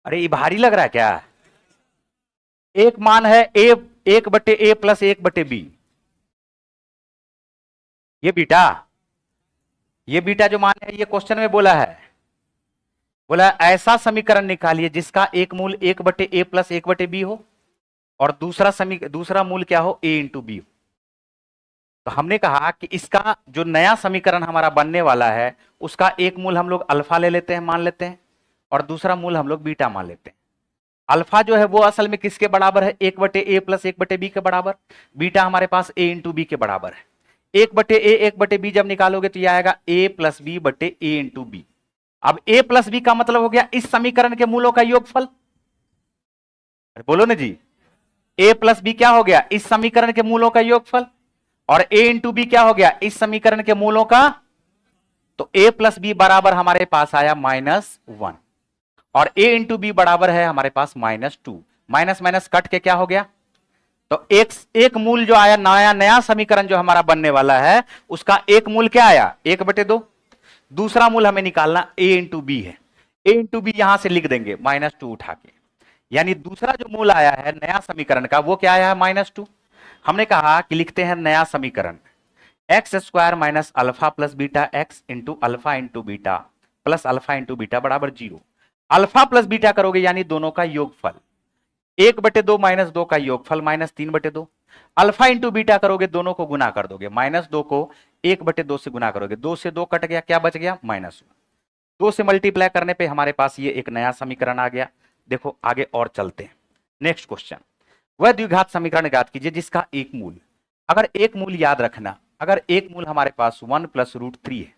अरे ये भारी लग रहा है क्या? एक मान है a 1/a प्लस 1/b, ये बीटा जो मान है ये क्वेश्चन में बोला है, बोला ऐसा समीकरण निकालिए जिसका एक मूल 1/a प्लस 1/b हो और दूसरा मूल क्या हो? a इंटू बी हो। तो हमने कहा कि इसका जो नया समीकरण हमारा बनने वाला है उसका एक मूल हम लोग अल्फा ले लेते हैं, मान लेते हैं, और दूसरा मूल हम लोग बीटा मान लेते हैं। अल्फा जो है वो असल में किसके बराबर है? 1/a प्लस 1/b के बराबर। बीटा हमारे पास a इंटू बी के बराबर है। 1/a 1/b जब निकालोगे तो यह आएगा a प्लस बी बटे a इंटू बी। अब a प्लस बी का मतलब हो गया इस समीकरण के मूलों का योगफल। बोलो ना जी, a प्लस बी क्या हो गया? इस समीकरण के मूलों का योगफल। और a इंटू बी क्या हो गया? इस समीकरण के मूलों का। तो a प्लस बी बराबर हमारे पास आया -1 और a इंटू बी बराबर है हमारे पास -2। माइनस माइनस कट के क्या हो गया? तो एक मूल जो आया, नया समीकरण जो हमारा बनने वाला है उसका एक मूल क्या आया? 1/2। दूसरा मूल हमें निकालना a इंटू बी है, a इंटू बी यहां से लिख देंगे -2 उठा के, यानी दूसरा जो मूल आया है नया समीकरण का वो क्या आया है? -2। हमने कहा कि लिखते हैं नया समीकरण, x square minus alpha plus beta x into alpha into beta plus alpha into beta बराबर 0। अल्फा प्लस बीटा करोगे यानी दोनों का योगफल, 1/2 माइनस 2 का योगफल माइनस 3/2। अल्फा इंटू बीटा करोगे दोनों को गुना कर दोगे, -2 को 1/2 से गुना करोगे, 2 से 2 कट गया, क्या बच गया -1। 2 से मल्टीप्लाई करने पे हमारे पास ये एक नया समीकरण आ गया। देखो आगे और चलते हैं। नेक्स्ट क्वेश्चन, वह द्विघात समीकरण ज्ञात कीजिए जिसका एक मूल, अगर एक मूल याद रखना, अगर एक मूल हमारे पास 1 + √3 है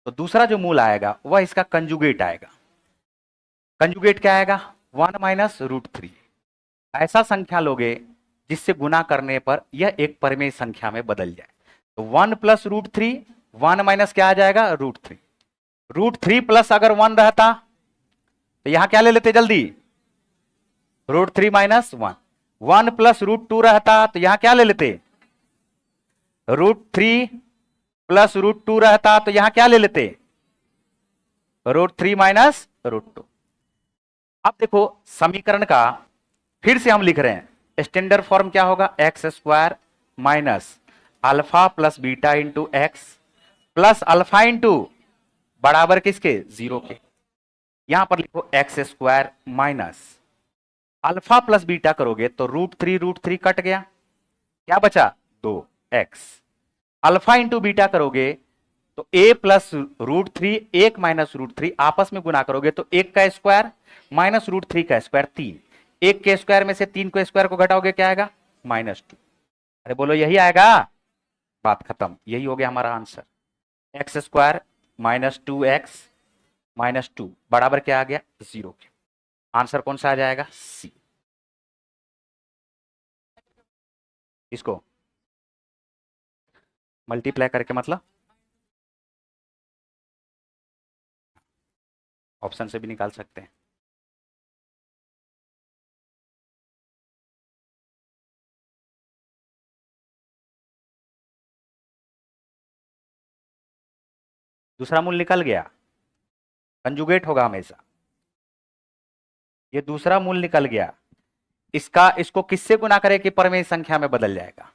तो दूसरा जो मूल आएगा वह इसका कंजुगेट आएगा। कंजुगेट क्या आएगा? 1 - √3। ऐसा संख्या लोगे जिससे गुना करने पर यह एक परिमेय संख्या में बदल जाए। तो 1 + √3, 1 माइनस क्या आ जाएगा? √3। √3 प्लस अगर 1 रहता तो यहां क्या ले लेते जल्दी? √3 - 1। 1 + √2 रहता तो यहां क्या ले लेते? √3 + √2 रहता तो यहां क्या ले लेते? √3 - √2। अब देखो समीकरण का फिर से हम लिख रहे हैं, स्टैंडर्ड फॉर्म क्या होगा? X square minus alpha plus beta into x plus alpha into बराबर किसके? 0 के। यहां पर लिखो x square minus alpha plus beta करोगे तो √3 कट गया, क्या बचा? 2x। अल्फा इंटू बीटा करोगे तो a प्लस √3, 1 माइनस √3 आपस में गुना करोगे तो 1 का स्क्वायर माइनस √3 का स्क्वायर 3। 1 के स्क्वायर में से 3 को स्क्वायर को घटाओगे क्या आएगा? -2। अरे बोलो यही आएगा? बात खत्म, यही हो गया हमारा answer. X square minus 2x minus 2 बराबर क्या आ गया? 0 के। आंसर कौन सा आ जाएगा? सी। इसको मल्टीप्लाई करके मतलब ऑप्शन से भी निकाल सकते हैं। दूसरा मूल निकल गया, कंजुगेट होगा हमेशा। ये दूसरा मूल निकल गया, इसको किससे गुना करें कि परमेय संख्या में बदल जाएगा?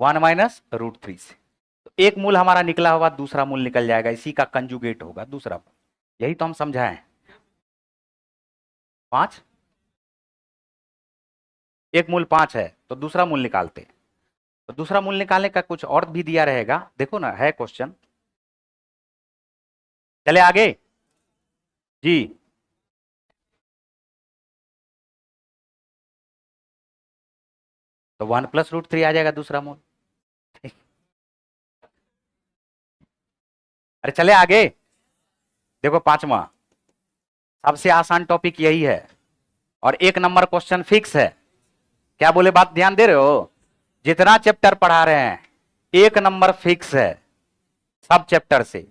1 माइनस √3 से। तो एक मूल हमारा निकला हुआ, दूसरा मूल निकल जाएगा, इसी का कंजुगेट होगा दूसरा मूल। यही तो हम समझाएं। 5, एक मूल 5 है तो दूसरा मूल निकालते हैं। तो दूसरा मूल निकालने का कुछ और भी दिया रहेगा, देखो ना है क्वेश्चन। चले आगे जी। तो 1 + √3 आ जाएगा दूसरा मूल। अरे चले आगे, देखो 5वां, सबसे आसान टॉपिक यही है और 1 नंबर क्वेश्चन फिक्स है। क्या बोले, बात ध्यान दे रहे हो? जितना चैप्टर पढ़ा रहे हैं 1 नंबर फिक्स है, सब चैप्टर से।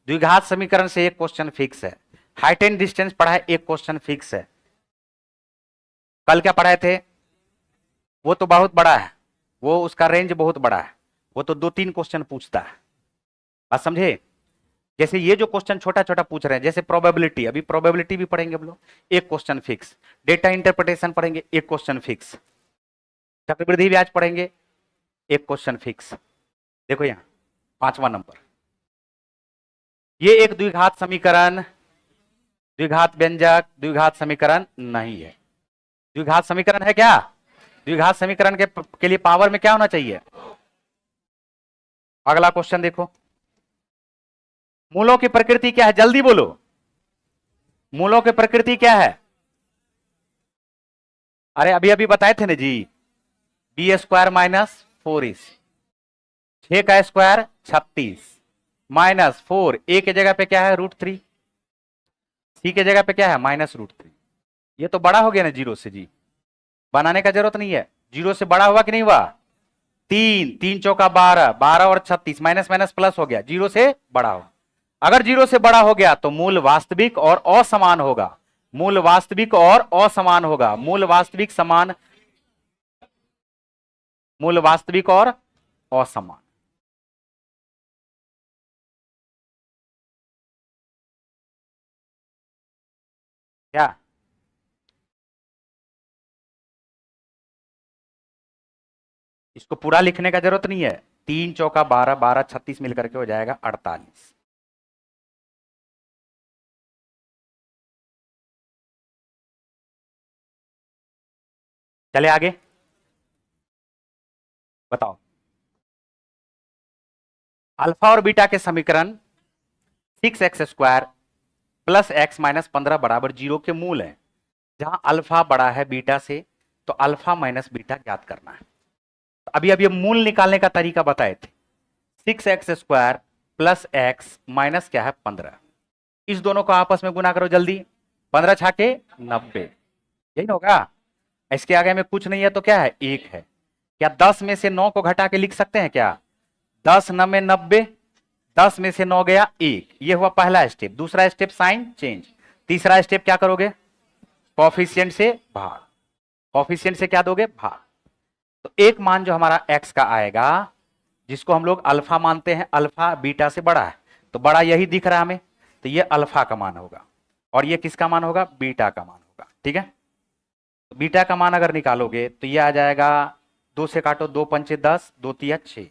द्विघात समीकरण से 1 क्वेश्चन फिक्स है, हाइट एंड डिस्टेंस पढ़ा है 1 क्वेश्चन फिक्स है। कल क्या पढ़ाए थे? वो तो बहुत बड़ा है, वो उसका रेंज बहुत बड़ा है, वो तो 2-3 क्वेश्चन पूछता है। बात समझे? जैसे ये जो क्वेश्चन छोटा छोटा पूछ रहे हैं, जैसे प्रोबेबिलिटी, अभी प्रोबेबिलिटी भी पढ़ेंगे हम लोग, 1 क्वेश्चन फिक्स। डेटा इंटरप्रिटेशन पढ़ेंगे, 1 क्वेश्चन फिक्स। चक्रवृद्धि ब्याज पढ़ेंगे, 1 क्वेश्चन फिक्स। देखो यहां 5वां नंबर, ये एक द्विघात समीकरण, द्विघात व्यंजक, द्विघात समीकरण नहीं है। द्विघात समीकरण है क्या? द्विघात समीकरण के लिए पावर में क्या होना चाहिए? अगला क्वेश्चन देखो, मूलों की प्रकृति क्या है? जल्दी बोलो, मूलों की प्रकृति क्या है? अरे अभी अभी बताए थे ना जी, b² माइनस 4ac, 6 का स्क्वायर 36 माइनस 4, a के जगह पे क्या है? √3, c के जगह पे क्या है? -√3। ये तो बड़ा हो गया ना 0 से जी, बनाने का जरूरत नहीं है। 0 से बड़ा हुआ कि नहीं हुआ? 3, 3 चौका 12, 12 और 36 माइनस माइनस प्लस हो गया, 0 से बड़ा हो। अगर 0 से बड़ा हो गया तो मूल वास्तविक और असमान होगा, मूल वास्तविक और असमान होगा, मूल वास्तविक समान, मूल वास्तविक और असमान। क्या? इसको पूरा लिखने का जरूरत नहीं है, 3 चौका 12, 12 36 मिलकर के हो जाएगा 48। चले आगे, बताओ। अल्फा और बीटा के समीकरण 6x² प्लस x माइनस 15 बराबर 0 के मूल है। जहां अल्फा बड़ा है बीटा से, तो अल्फा माइनस बीटा ज्ञात करना है। तो अभी अभी मूल निकालने का तरीका बताए थे। 6x² प्लस x माइनस क्या है 15, इस दोनों को आपस में गुना करो जल्दी। 15 छाके 90, यही ना होगा। इसके आगे में कुछ नहीं है तो क्या है, 1 है। क्या 10 में से 9 को घटा के लिख सकते हैं क्या? 10 9 में 90, 10 में से 9 गया 1। ये हुआ पहला स्टेप। दूसरा स्टेप साइन चेंज। तीसरा स्टेप क्या करोगे, कॉफिशिएंट से भाग। कॉफिशिएंट से क्या दोगे, भाग। तो एक मान जो हमारा x का आएगा, जिसको हम लोग अल्फा मानते हैं, अल्फा बीटा से बड़ा है, तो बड़ा यही दिख रहा है हमें, तो ये अल्फा का मान होगा। और ये किसका मान होगा, बीटा का मान होगा। ठीक है, तो बीटा का मान अगर निकालोगे तो ये आ जाएगा, 2 से काटो, 2 पंचे 10, 2 तिया 6।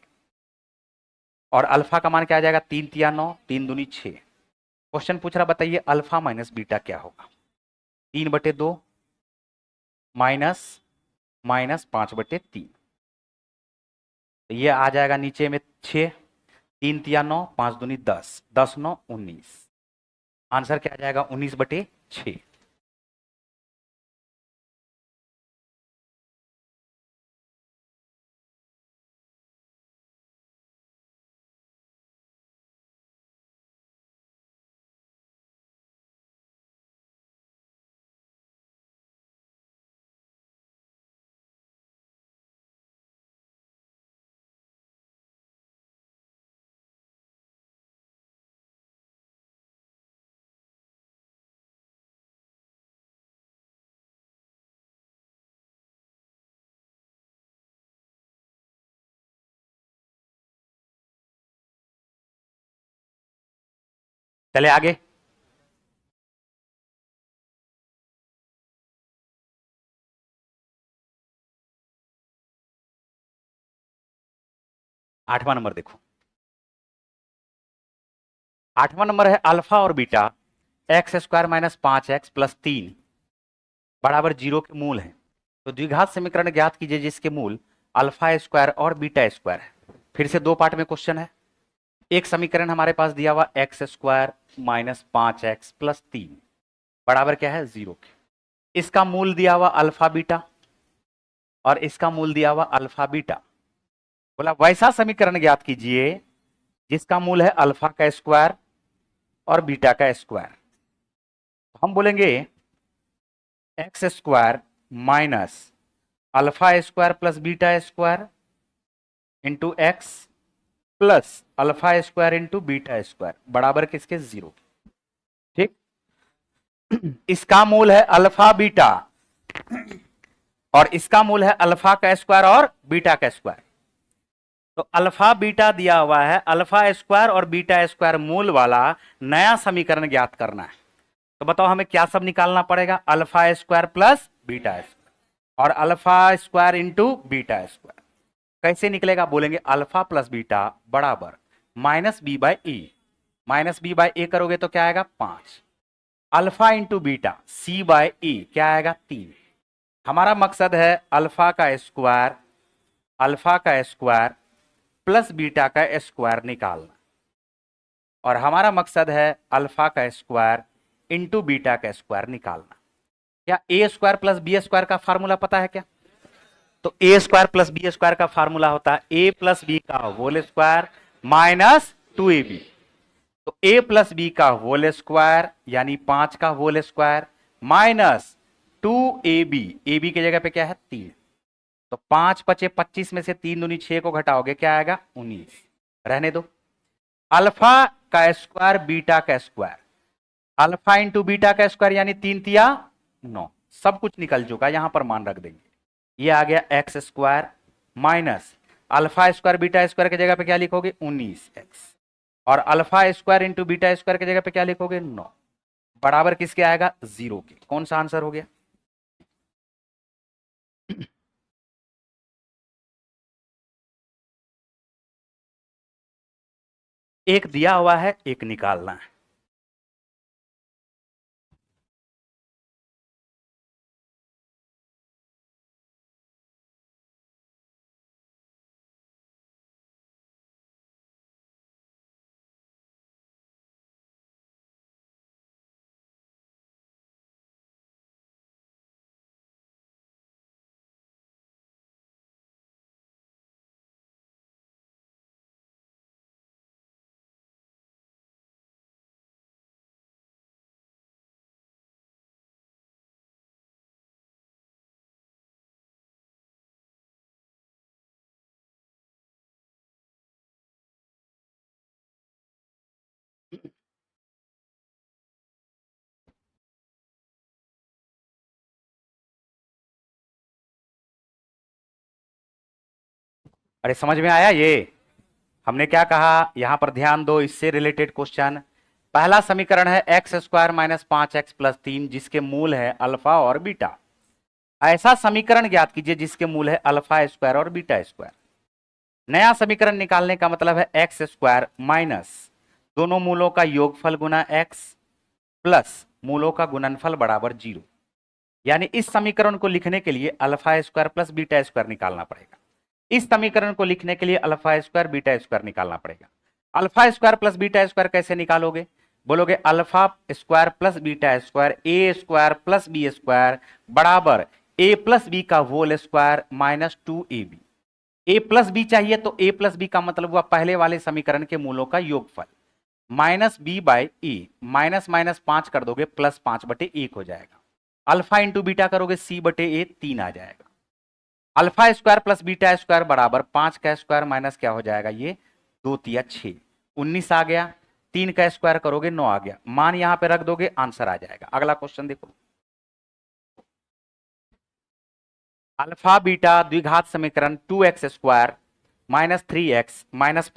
और अल्फा का मान क्या आ जाएगा, 3 तिया 9, 3 दूनी 6। क्वेश्चन पूछ रहा, बताइए अल्फा माइनस बीटा क्या होगा। 3/2 माइनस 5/3, तो ये आ जाएगा नीचे में 6, 3 तिया 9, 5 दूनी 10, 10 9 19। आंसर क्या आ जाएगा, 19/6। चले आगे, आठवां नंबर देखो। आठवां नंबर है अल्फा और beta x² minus 5x plus 3 बराबर 0 के मूल है। तो द्विघात समीकरण ज्ञात कीजिए जिसके मूल अल्फा स्क्वायर और बीटा स्क्वायर है। फिर से 2 पार्ट में क्वेश्चन है। एक समीकरण हमारे पास दिया हुआ x² माइनस 5x प्लस 3 बराबर क्या है, 0 के। इसका मूल दिया हुआ अल्फा बीटा और इसका मूल दिया हुआ अल्फा बीटा। बोला वैसा समीकरण ज्ञात कीजिए जिसका मूल है अल्फा का स्क्वायर और बीटा का स्क्वायर। हम बोलेंगे x² minus alpha square plus beta square into x plus alpha square into beta square बराबर किसके, 0। ठीक, इसका मूल है अल्फा बीटा और इसका मूल है अल्फा का स्क्वायर और बीटा का स्क्वायर। तो अल्फा बीटा दिया हुआ है, अल्फा स्क्वायर और बीटा स्क्वायर मूल वाला नया समीकरण ज्ञात करना है। तो बताओ हमें क्या सब निकालना पड़ेगा, alpha square plus beta square और alpha square into beta square. कैसे निकलेगा, बोलेंगे अल्फा प्लस बीटा बराबर -b/a। -b/a करोगे तो क्या आएगा, 5। अल्फा इंटू बीटा c/a क्या आएगा, 3। हमारा मकसद है अल्फा का स्क्वायर प्लस बीटा का स्क्वायर निकालना, और हमारा मकसद है अल्फा का स्क्वायर इंटू बीटा का स्क्वायर निकालना। क्या a² प्लस b² का फार्मूला पता है क्या? तो a² प्लस b² का फार्मूला होता है a प्लस बी का होल स्क्वायर माइनस 2ab। तो a प्लस बी का होल स्क्वायर यानी 5 का whole square minus 2ab। ab की जगह पे क्या है, 3। तो 5 पचे 25 में से 3 दूनी 6 को घटाओगे क्या आएगा, 19। रहने दो। अल्फा का स्क्वायर बीटा का स्क्वायर, अल्फा इंटू बीटा का स्क्वायर यानी 3 तिया 9, सब कुछ निकल चुका, यहां पर मान रख देंगे। ये आ गया x² minus alpha square beta square की जगह पे क्या लिखोगे, 19x और alpha square into beta square की जगह पे क्या लिखोगे, 9 बराबर किसके आएगा, 0 के। कौन सा आंसर हो गया? एक दिया हुआ है, एक निकालना है। अरे समझ में आया ये? हमने क्या कहा, यहां पर ध्यान दो, इससे रिलेटेड क्वेश्चन। पहला समीकरण है x square minus 5x plus 3, जिसके मूल है अल्फा और बीटा। ऐसा समीकरण ज्ञात कीजिए जिसके मूल है अल्फा स्क्वायर और बीटा स्क्वायर। नया समीकरण निकालने का मतलब है एक्स स्क्वायर माइनस दोनों मूलों का योगफल गुना एक्स प्लस मूलों का गुणनफल बराबर 0। यानी इस समीकरण को लिखने के लिए alpha square plus beta square निकालना पड़ेगा। इस समीकरण को लिखने के लिए अल्फा स्क्वायर बीटा स्क्वायर निकालना पड़ेगा। Alpha square plus beta square कैसे निकालोगे? बोलोगे alpha square plus beta square a square plus b square बराबर ए प्लस बी का whole square minus 2ab। A plus b चाहिए तो ए प्लस बी का मतलब हुआ पहले वाले समीकरण के मूलों का योगफल minus B by A, minus minus 5 कर दोगे प्लस 5/1 हो जाएगा। अल्फा इंटू बीटा करोगे c/a 3 आ जाएगा। Alpha square plus beta square बराबर 5 का स्क्वायर माइनस क्या हो जाएगा, ये 2 तिया 6, 19 आ गया। 3 का स्क्वायर करोगे 9 आ गया। मान यहां पे रख दोगे, आंसर आ जाएगा। अगला क्वेश्चन देखो, अल्फा बीटा द्विघात समीकरण 2x square minus 3x minus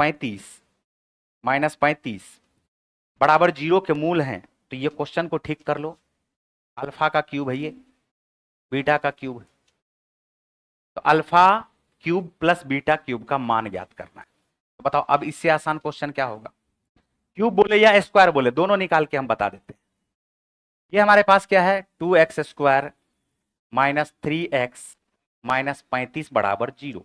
35 बराबर 0 के मूल हैं। तो ये क्वेश्चन को ठीक कर लो। अल्फा का क्यूब है ये, बीटा का क्यूब है, तो alpha cube plus beta cube का मान ज्ञात करना है। तो बताओ अब इससे आसान क्वेश्चन क्या होगा? क्यूब बोले या स्क्वायर बोले, दोनों निकाल के हम बता देते हैं। ये हमारे पास क्या है, 2x square minus 3x minus 35 बराबर 0।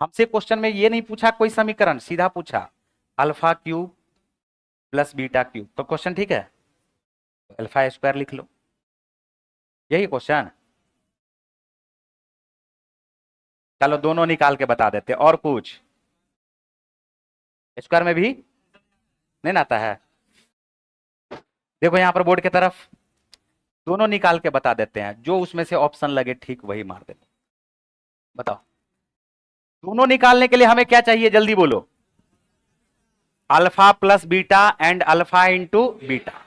हमसे क्वेश्चन में ये नहीं पूछा कोई समीकरण, सीधा पूछा alpha cube plus beta cube. तो क्वेश्चन ठीक है, अल्फा स्क्वायर लिख लो, यही क्वेश्चन। चलो दोनों निकाल के बता देते। और कुछ स्क्वायर में भी नहीं आता है? देखो यहां पर बोर्ड की तरफ, दोनों निकाल के बता देते हैं। जो उसमें से ऑप्शन लगे ठीक वही मार देते। बताओ दोनों निकालने के लिए हमें क्या चाहिए, जल्दी बोलो। Alpha plus beta and alpha into beta.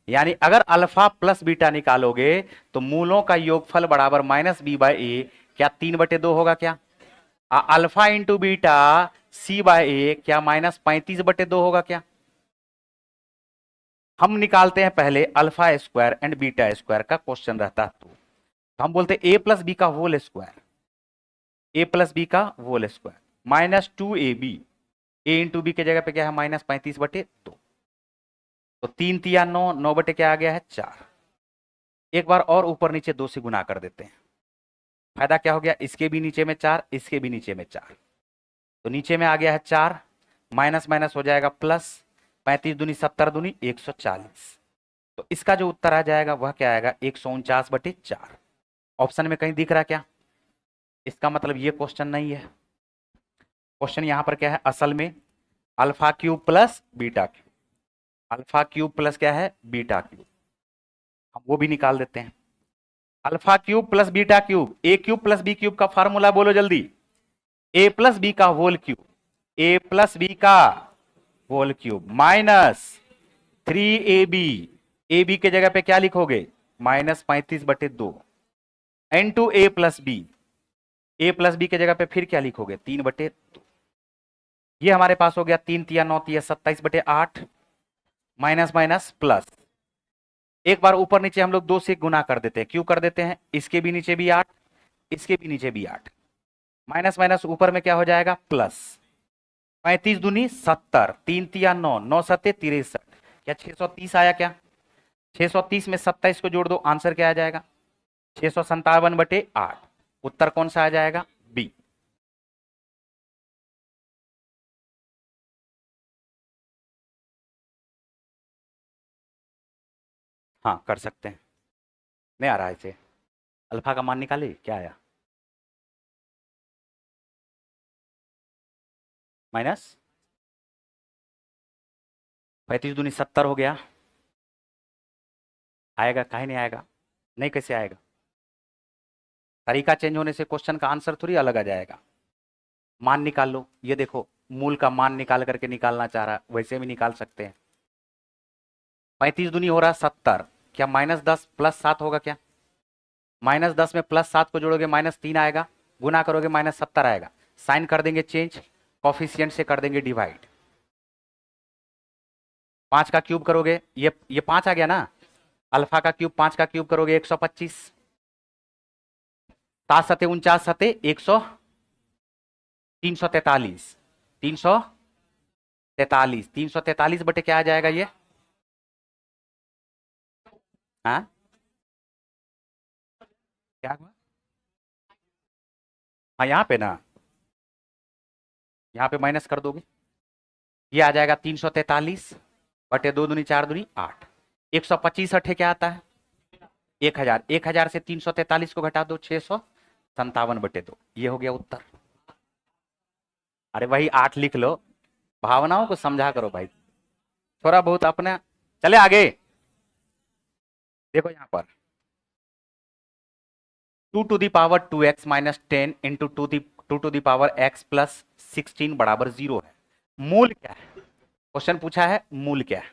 यानी अगर अल्फा प्लस बीटा निकालोगे तो मूलों का योगफल बराबर माइनस बी बाई ए, क्या 3/2 होगा क्या? Alpha into beta c by a, क्या माइनस 35/2 होगा क्या? हम निकालते हैं पहले alpha square and beta square का क्वेश्चन रहता तो हम बोलते ए प्लस बी का whole square, a plus b का whole square minus 2ab। A into b के जगह पे क्या है, माइनस 35/2। तो 3 तिया 9, 9 बटे क्या आ गया है 4। एक बार और ऊपर नीचे 2 से गुना कर देते हैं। फायदा क्या हो गया, इसके भी नीचे में 4, इसके भी नीचे में 4, तो नीचे में आ गया है 4, माइनस माइनस हो जाएगा प्लस, 35 दूनी 70 दूनी 140। तो इसका जो उत्तर आ जाएगा वह क्या आएगा, 149/4। ऑप्शन में कहीं दिख रहा क्या? इसका मतलब ये क्वेश्चन नहीं है। क्वेश्चन यहां पर क्या है, असल में alpha cube plus beta cube, alpha cube plus क्या है बीटा क्यूब। हम वो भी निकाल देते हैं। Alpha cube plus beta cube, a cube plus b cube का फार्मूला बोलो जल्दी। ए प्लस बी का whole cube, a plus b का whole cube minus 3ab। A B के जगह पे क्या लिखोगे, minus 35/2 into a plus b. A plus b के जगह पे फिर क्या लिखोगे, 3/2। ये हमारे पास हो गया 3 तिया 9 तिया 27/8 माइनस माइनस प्लस। एक बार ऊपर नीचे हम लोग 2 से गुना कर देते हैं। क्यों कर देते हैं, इसके भी नीचे भी 8, इसके भी नीचे भी 8, माइनस माइनस ऊपर में क्या हो जाएगा प्लस। 35 दूनी 70, 3 तिया 9, 9 सत्ते 63, क्या 630 आया क्या? 630 में 27 को जोड़ दो, आंसर क्या आ जाएगा? 657/8। उत्तर कौन सा आ जाएगा? बी। हाँ कर सकते हैं, नहीं आ रहा है इसे। अल्फा का मान निकाले, क्या आया? माइनस 35 दूनी 70 हो गया। आएगा काहे नहीं आएगा? नहीं, कैसे आएगा? तरीका चेंज होने से क्वेश्चन का आंसर थोड़ी अलग आ जाएगा। मान निकाल लो, ये देखो मूल का मान निकाल करके निकालना चाह रहा, वैसे भी निकाल सकते हैं। 35 दूनी हो रहा 70, क्या -10 + 7 होगा क्या? -10 में +7 को जोड़ोगे -3 आएगा, गुना करोगे -70 आएगा। साइन कर देंगे चेंज, कॉफिशिएंट से कर देंगे डिवाइड। 5 का क्यूब करोगे, ये 5 आ गया ना, अल्फा का क्यूब 5 का क्यूब करोगे 125, 7 सते 49 सते 100, 343, 343, 343 बटे क्या आ जाएगा ये? हाँ क्या हुआ? हाँ यहाँ पे ना, यहाँ पे माइनस कर दोगे, ये आ जाएगा 343 बटे 2 दूनी 4 दूनी 8। 125 अठे क्या आता है? 1000। 1000 से 343 को घटा दो, 657/2। ये हो गया उत्तर। अरे भाई 8 लिख लो, भावनाओं को समझा करो भाई, थोड़ा बहुत अपने। चले आगे, देखो यहां पर 2 to the power 2x minus 10 into 2 to the power x plus 16 बराबर 0 है। मूल क्या है? क्वेश्चन पूछा है मूल क्या है।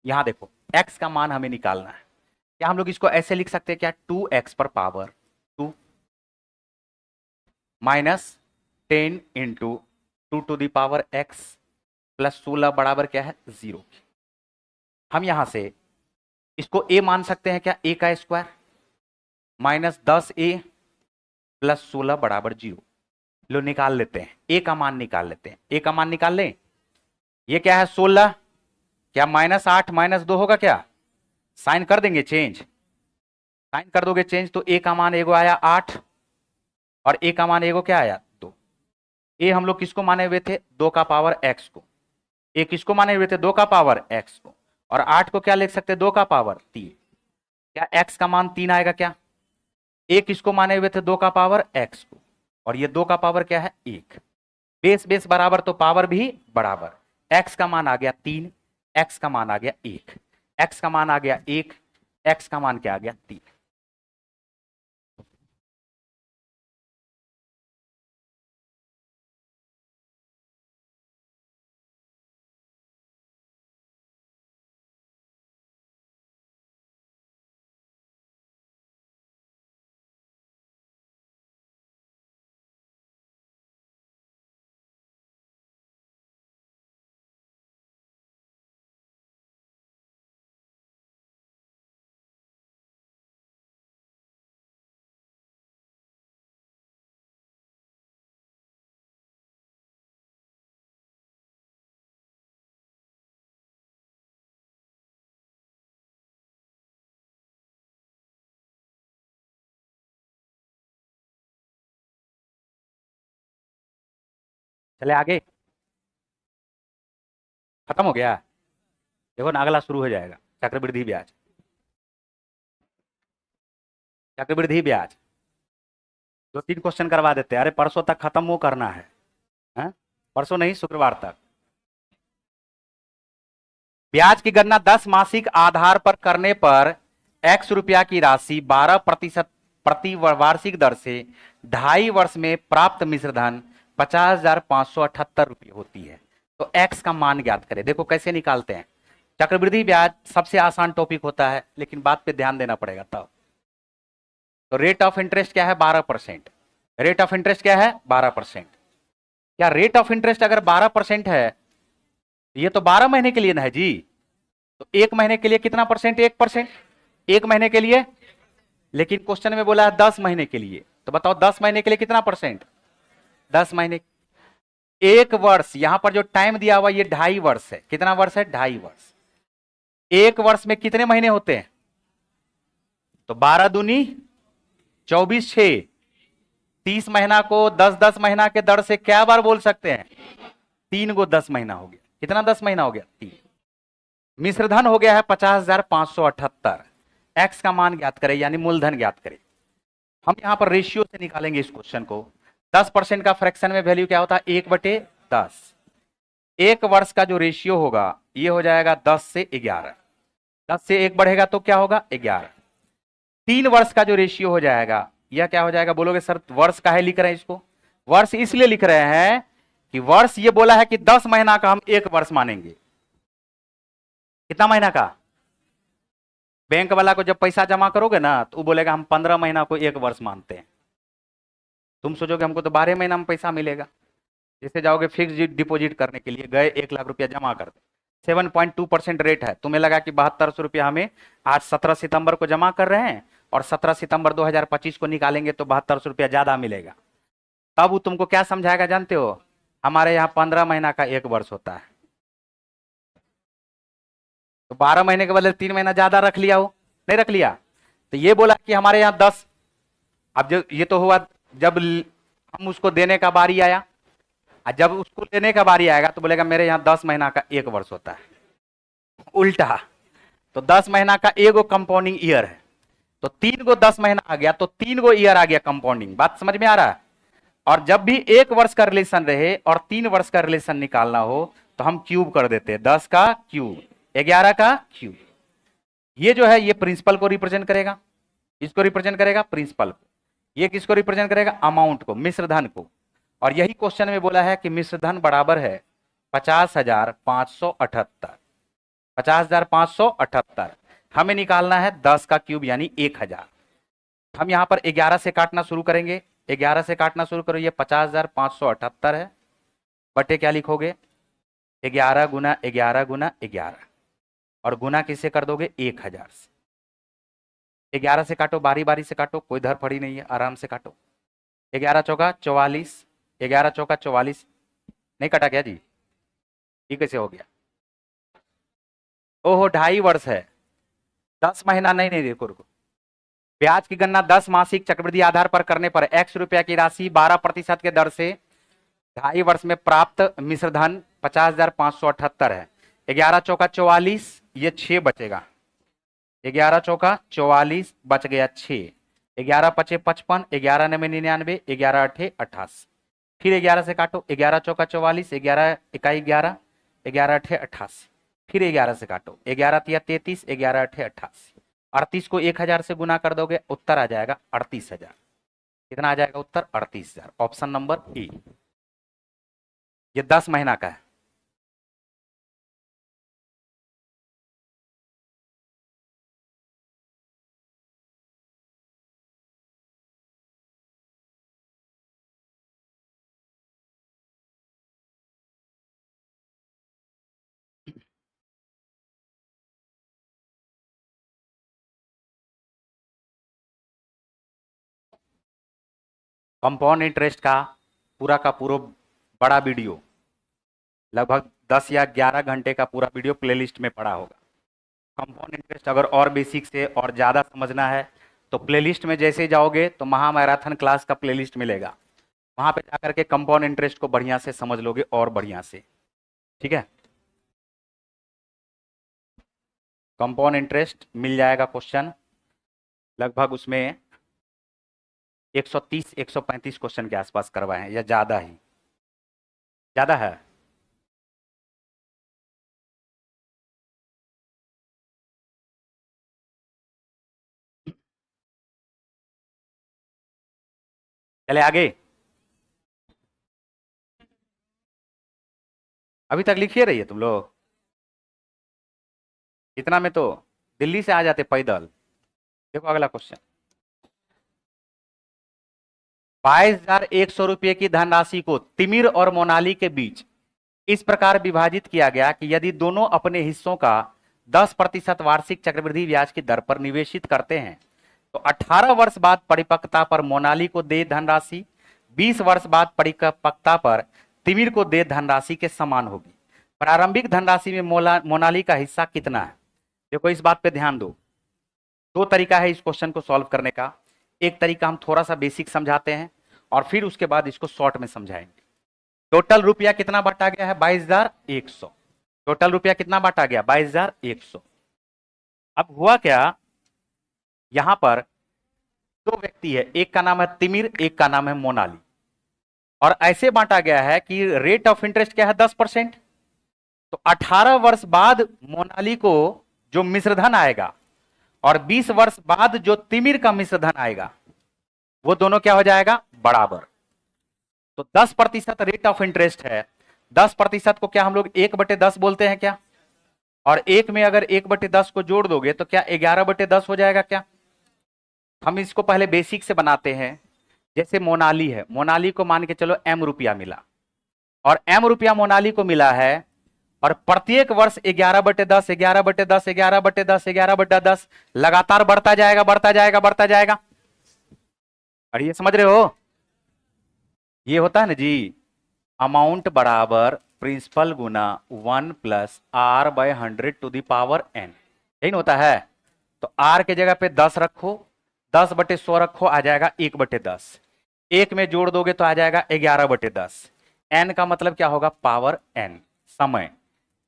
यहां देखो x का मान हमें निकालना है। क्या हम लोग इसको ऐसे लिख सकते हैं क्या? 2x पर power 2 minus 10 into 2 to the power x plus 16 बराबर क्या है? 0। हम यहां से इसको a मान सकते हैं क्या? a का स्क्वायर माइनस 10a प्लस 16 बराबर 0। लो निकाल लेते हैं, a का मान निकाल लेते हैं। a का मान निकाल लें, ये क्या है? 16, क्या -8 -2 होगा क्या? साइन कर देंगे चेंज, साइन कर दोगे चेंज तो a का मान एगो आया 8 और a का मान एगो क्या आया? 2। a हम लोग किसको माने हुए थे? 2 का पावर x को। a किसको माने हुए थे? 2 का पावर x को। और 8 को क्या लिख सकते? 2 का पावर 3। क्या x का मान 3 आएगा क्या? a किसको माने हुए थे? 2 का पावर x को, और ये 2 का पावर क्या है? 1। बेस बेस बराबर तो पावर भी बराबर। x का मान आ गया 3, x का मान आ गया 1, x का मान आ गया 1, x का मान क्या आ गया? 3। चले आगे, खत्म हो गया। देखो ना अगला शुरू हो जाएगा, चक्रवृद्धि ब्याज। चक्रवृद्धि ब्याज 2-3 क्वेश्चन करवा देते हैं। अरे परसों तक खत्म वो करना है, हाँ? परसों नहीं, शुक्रवार तक। ब्याज की गणना 10 मासिक आधार पर करने पर x रुपया की राशि 12% प्रति वार्षिक दर से 2.5 वर्ष में प्राप्त मिश्र धन 50,578 रुपये होती है। तो x का मान ज्ञात करें। देखो कैसे निकालते हैं। चक्रवृद्धि ब्याज सबसे आसान टॉपिक होता है, लेकिन बात पे ध्यान देना पड़ेगा तब। तो रेट ऑफ इंटरेस्ट क्या है? 12%। रेट ऑफ इंटरेस्ट क्या है? 12%। क्या रेट ऑफ इंटरेस्ट अगर 12% है, ये तो 12 महीने के लिए ना है जी, तो 1 महीने के लिए कितना परसेंट? 1%। 1 महीने के लिए, लेकिन क्वेश्चन में बोला है 10 महीने के लिए, तो बताओ 10 महीने के लिए कितना परसेंट? 10 महीने एक वर्ष, यहां पर जो टाइम दिया हुआ ये 2.5 वर्ष है। कितना वर्ष है? 2.5 वर्ष। एक वर्ष में कितने महीने होते हैं? तो 12 दूनी 24, 6, 30 महीना को 10-10 महीना के दर से क्या बार बोल सकते हैं? 3 को 10 महीना हो गया। कितना 10 महीना हो गया? 3। मिश्रधन हो गया है 50,578। एक्स का मान ज्ञात करें, यानी मूलधन ज्ञात करें। हम यहां पर रेशियो से निकालेंगे इस क्वेश्चन को। 10% का फ्रैक्शन में वैल्यू क्या होता है? 1/10। एक वर्ष का जो रेशियो होगा ये हो जाएगा 10 से 11। 10 से 1 बढ़ेगा तो क्या होगा? 11। 3 वर्ष का जो रेशियो हो जाएगा यह क्या हो जाएगा? बोलोगे सर वर्ष काहे लिख रहे हैं इसको? वर्ष इसलिए लिख रहे हैं कि वर्ष ये बोला है कि 10 महीना का हम एक वर्ष मानेंगे। कितना महीना का? बैंक वाला को जब पैसा जमा करोगे ना तो वो बोलेगा हम 15 महीना को एक वर्ष मानते हैं। तुम सोचोगे हमको तो 12 महीना में पैसा मिलेगा। जैसे जाओगे फिक्स डिपॉजिट करने के लिए, गए 1 लाख रुपया जमा कर दे, 7.2% रेट है, तुम्हें लगा कि 7200 रुपया हमें आज 17 सितंबर को जमा कर रहे हैं और 17 सितंबर 2025 को निकालेंगे तो 7200 रुपया ज्यादा मिलेगा। तब वो तुमको क्या समझाएगा जानते हो? हमारे यहाँ 15 महीना का एक वर्ष होता है, तो 12 महीने के बदले 3 महीना ज्यादा रख लिया हो, नहीं रख लिया। तो ये बोला कि हमारे यहाँ 10। अब जो ये तो हुआ जब हम उसको देने का बारी आया, और जब उसको लेने का बारी आएगा तो बोलेगा मेरे यहाँ 10 महीना का एक वर्ष होता है। उल्टा, तो 10 महीना का एगो कंपाउंडिंग ईयर है, तो 3 को 10 महीना आ गया तो 3 को ईयर आ गया कंपाउंडिंग। बात समझ में आ रहा है? और जब भी 1 वर्ष का रिलेशन रहे और 3 वर्ष का रिलेशन निकालना हो तो हम क्यूब कर देते हैं। 10 का क्यूब, 11 का क्यूब। ये जो है ये प्रिंसिपल को रिप्रेजेंट करेगा, इसको रिप्रेजेंट करेगा प्रिंसिपल को। ये किसको रिप्रेजेंट करेगा? अमाउंट को, मिश्रधन को। और यही क्वेश्चन में बोला है कि मिश्रधन बराबर है 50,578। 50,578 हमें निकालना है 10 का क्यूब यानी 1000। हम यहां पर 11 से काटना शुरू करेंगे। 11 से काटना शुरू करो, ये 50,578 है, बटे क्या लिखोगे? 11 गुना 11 गुना 11, और गुना किससे कर दोगे? 1000 से। 11 से काटो, बारी बारी से काटो, कोई धरफड़ी नहीं है, आराम से काटो। 11 चौका 44, 11 चौका 44। नहीं कटा क्या जी? ये कैसे हो गया? ओहो 2.5 वर्ष है, 10 महीना नहीं, नहीं देखो रुको। ब्याज की गणना 10 मासिक चक्रवृद्धि आधार पर करने पर x रुपया की राशि 12% के दर से 2.5 वर्ष में प्राप्त मिश्रधन 50,578 है। 11 चौका 44, ये 6 बचेगा। 11 चौका 44 बच गया 6। 11 पचे 55, 11 नवे 99, 11 अठे 88। फिर 11 से काटो, 11 चौका 44, 11 इकाई 11, 11 अठे 88। फिर 11 से काटो, 11 तिया 33, 11 अठे 88। 38 को 1000 से गुना कर दोगे, उत्तर आ जाएगा 38,000। कितना आ जाएगा उत्तर? 38,000। Option number A. ये 10 महीना का है। कंपाउंड इंटरेस्ट का पूरा बड़ा वीडियो, लगभग 10 या 11 घंटे का पूरा वीडियो प्लेलिस्ट में पड़ा होगा। कंपाउंड इंटरेस्ट अगर और बेसिक से और ज़्यादा समझना है तो प्लेलिस्ट में जैसे जाओगे तो महामैराथन क्लास का प्लेलिस्ट मिलेगा, वहाँ पे जाकर के कंपाउंड इंटरेस्ट को बढ़िया से समझ लोगे और बढ़िया से। ठीक है, कंपाउंड इंटरेस्ट मिल जाएगा क्वेश्चन, लगभग उसमें 130-135 क्वेश्चन के आसपास करवाए हैं, या ज़्यादा ही ज़्यादा है। चले आगे, अभी तक लिखिए रहिए तुम लोग। इतना में तो दिल्ली से आ जाते पैदल। देखो अगला क्वेश्चन, 22,100 रुपये की धनराशि को तिमिर और मोनाली के बीच इस प्रकार विभाजित किया गया कि यदि दोनों अपने हिस्सों का 10% वार्षिक चक्रवृद्धि ब्याज की दर पर निवेशित करते हैं तो 18 वर्ष बाद परिपक्वता पर मोनाली को दे धनराशि, 20 वर्ष बाद परिपक्वता पर तिमिर को दे धनराशि के समान होगी। प्रारंभिक धनराशि में मोनाली का हिस्सा कितना है? देखो इस बात पे ध्यान दो। दो तरीका है इस क्वेश्चन को सॉल्व करने का। एक तरीका हम थोड़ा सा बेसिक समझाते हैं और फिर उसके बाद इसको शॉर्ट में समझाएंगे। टोटल रुपया कितना बांटा गया है? 22,100। टोटल रुपया कितना बांटा गया? 22,100। अब हुआ क्या, यहां पर दो व्यक्ति है, एक का नाम है तिमिर, एक का नाम है मोनाली, और ऐसे बांटा गया है कि रेट ऑफ इंटरेस्ट क्या है? 10%। तो 18 वर्ष बाद मोनाली को जो मिश्रधन आएगा और 20 वर्ष बाद जो तिमिर का मिश्रधन आएगा, वो दोनों क्या हो जाएगा? बराबर। तो 10% रेट ऑफ इंटरेस्ट है। 10% को क्या हम लोग 1/10 बोलते हैं क्या? और एक में अगर 1/10 को जोड़ दोगे तो क्या 11/10 हो जाएगा क्या? हम इसको पहले बेसिक से बनाते हैं। जैसे मोनाली है, मोनाली को मान के चलो m रुपया मिला, और m रुपया मोनाली को मिला है, और प्रत्येक वर्ष 11/10, 11/10, 11/10, 11/10 लगातार बढ़ता जाएगा, बढ़ता जाएगा, बढ़ता जाएगा। अरे ये समझ रहे हो? ये होता है ना जी, अमाउंट बराबर प्रिंसिपल गुना 1 + r/100 n, यही ना होता है। तो r के जगह पे 10 रखो, 10/100 रखो, आ जाएगा 1/10। एक में जोड़ दोगे तो आ जाएगा 11/10। n का मतलब क्या होगा? पावर n, समय।